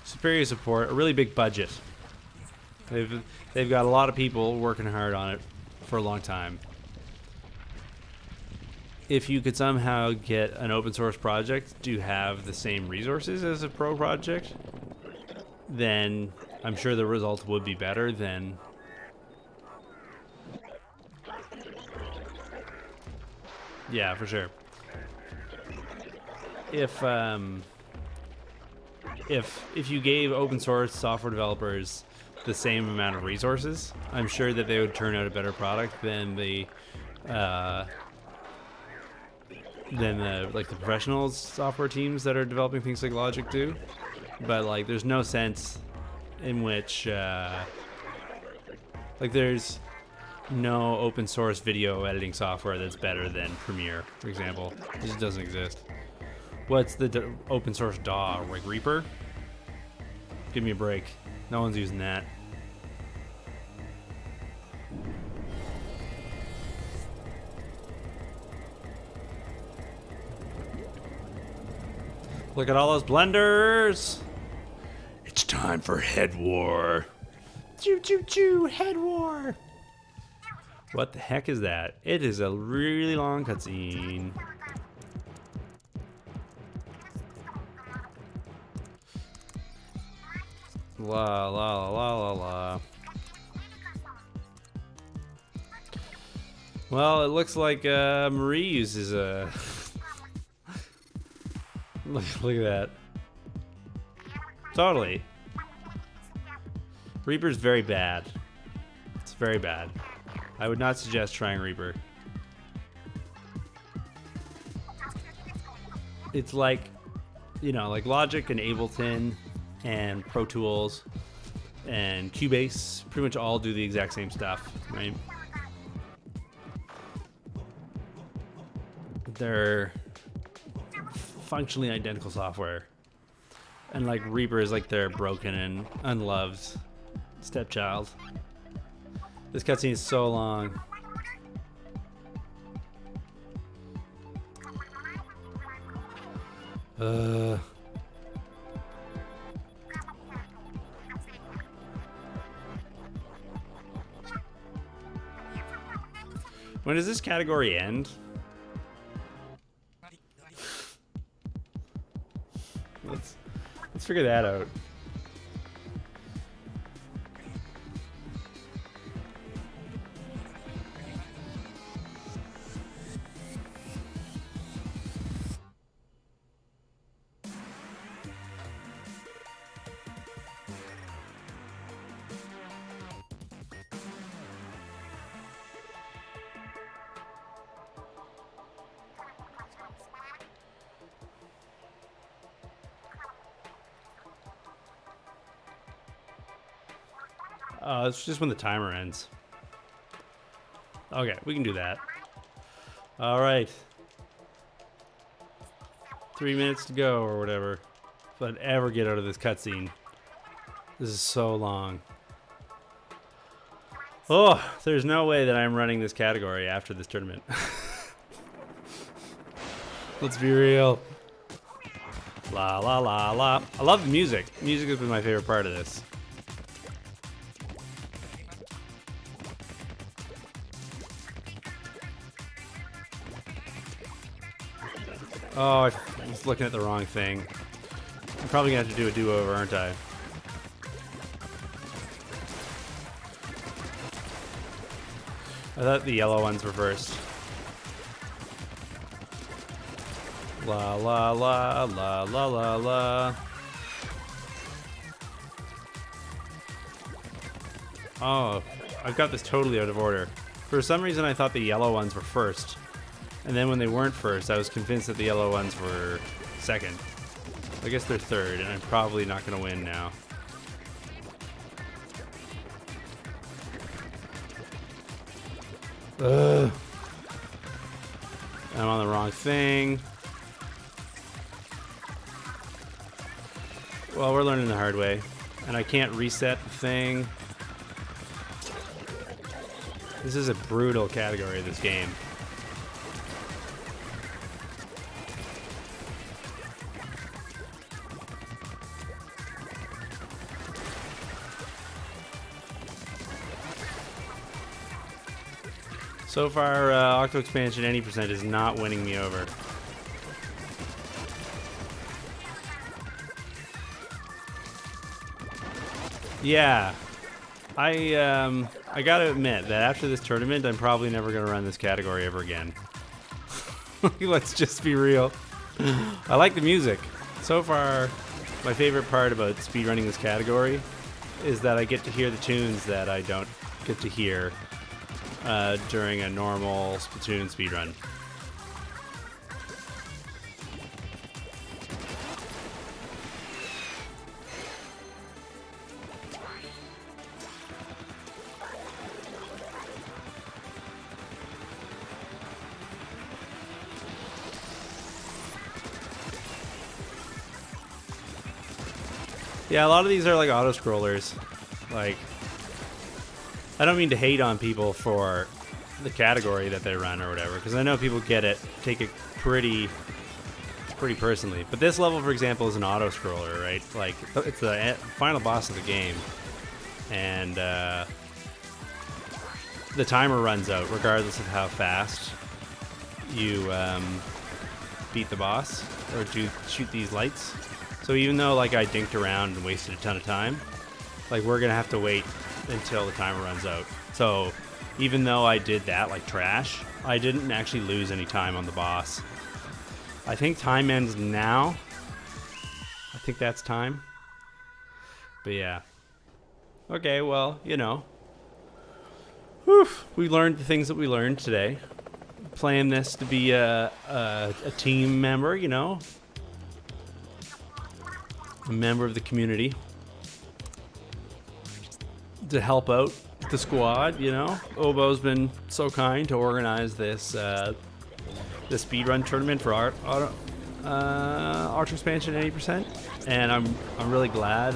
Speaker 1: Superior support, a really big budget. They've got a lot of people working hard on it for a long time. If you could somehow get an open source project to have the same resources as a pro project, then I'm sure the result would be better than yeah, for sure. If you gave open source software developers the same amount of resources, I'm sure that they would turn out a better product than the professional software teams that are developing things like Logic do. But like, there's no sense in which like there's no open source video editing software that's better than Premiere, for example. It just doesn't exist. What's the open source DAW? Like Reaper? Give me a break. No one's using that. Look at all those blenders. It's time for head war. Choo choo choo, head war. What the heck is that? It is a really long cutscene. La la la la la. Well, it looks like Marie uses a. look at that. Totally. Reaper's very bad. It's very bad. I would not suggest trying Reaper. It's like, you know, like Logic and Ableton and Pro Tools and Cubase pretty much all do the exact same stuff, right? They're functionally identical software. And like Reaper is like their broken and unloved stepchild. This cutscene is so long. When does this category end? Let's figure that out. It's just when the timer ends. Okay, we can do that. All right. 3 minutes to go or whatever. If I'd ever get out of this cutscene. This is so long. Oh, there's no way that I'm running this category after this tournament. Let's be real. La la la la. I love the music. Music has been my favorite part of this. Oh, I was looking at the wrong thing. I'm probably gonna have to do a do-over, aren't I? I thought the yellow ones were first. La la la la la la la. Oh, I've got this totally out of order. For some reason I thought the yellow ones were first. And then when they weren't first, I was convinced that the yellow ones were second. I guess they're third, and I'm probably not going to win now. Ugh. I'm on the wrong thing. Well, we're learning the hard way. And I can't reset the thing. This is a brutal category of this game. So far, Octo Expansion 80% is not winning me over. Yeah, I gotta admit that after this tournament, I'm probably never gonna run this category ever again. Let's just be real. I like the music. So far, my favorite part about speedrunning this category is that I get to hear the tunes that I don't get to hear during a normal Splatoon speedrun. Yeah, a lot of these are like auto scrollers. Like, I don't mean to hate on people for the category that they run or whatever, because I know people get it, take it pretty pretty personally. But this level, for example, is an auto scroller, right? Like it's the final boss of the game, and the timer runs out regardless of how fast you beat the boss or shoot these lights. So even though like I dinked around and wasted a ton of time, like we're gonna have to wait until the timer runs out. So even though I did that like trash, I didn't actually lose any time on the boss. I think time ends now. I think that's time. But yeah. Okay, well, you know. Whew, we learned the things that we learned today. Playing this to be a team member, you know. A member of the community. To help out the squad, you know. Obo's been so kind to organize this the speedrun tournament for Archer expansion 80%, and I'm really glad.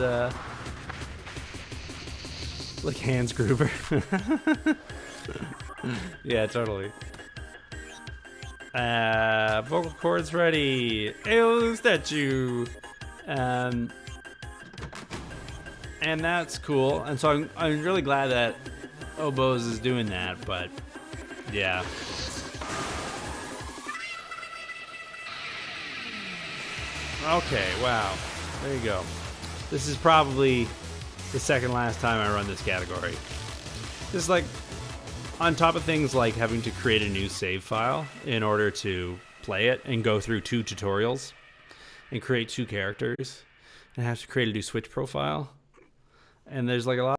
Speaker 1: Like Hans Gruber. Yeah, totally. Vocal cords ready. Ew, statue. And that's cool. And so I'm really glad that Obo's is doing that. But yeah. Okay, wow. There you go. This is probably the second last time I run this category. Just like, on top of things like having to create a new save file in order to play it and go through 2 tutorials and create 2 characters and have to create a new Switch profile. And there's like a lot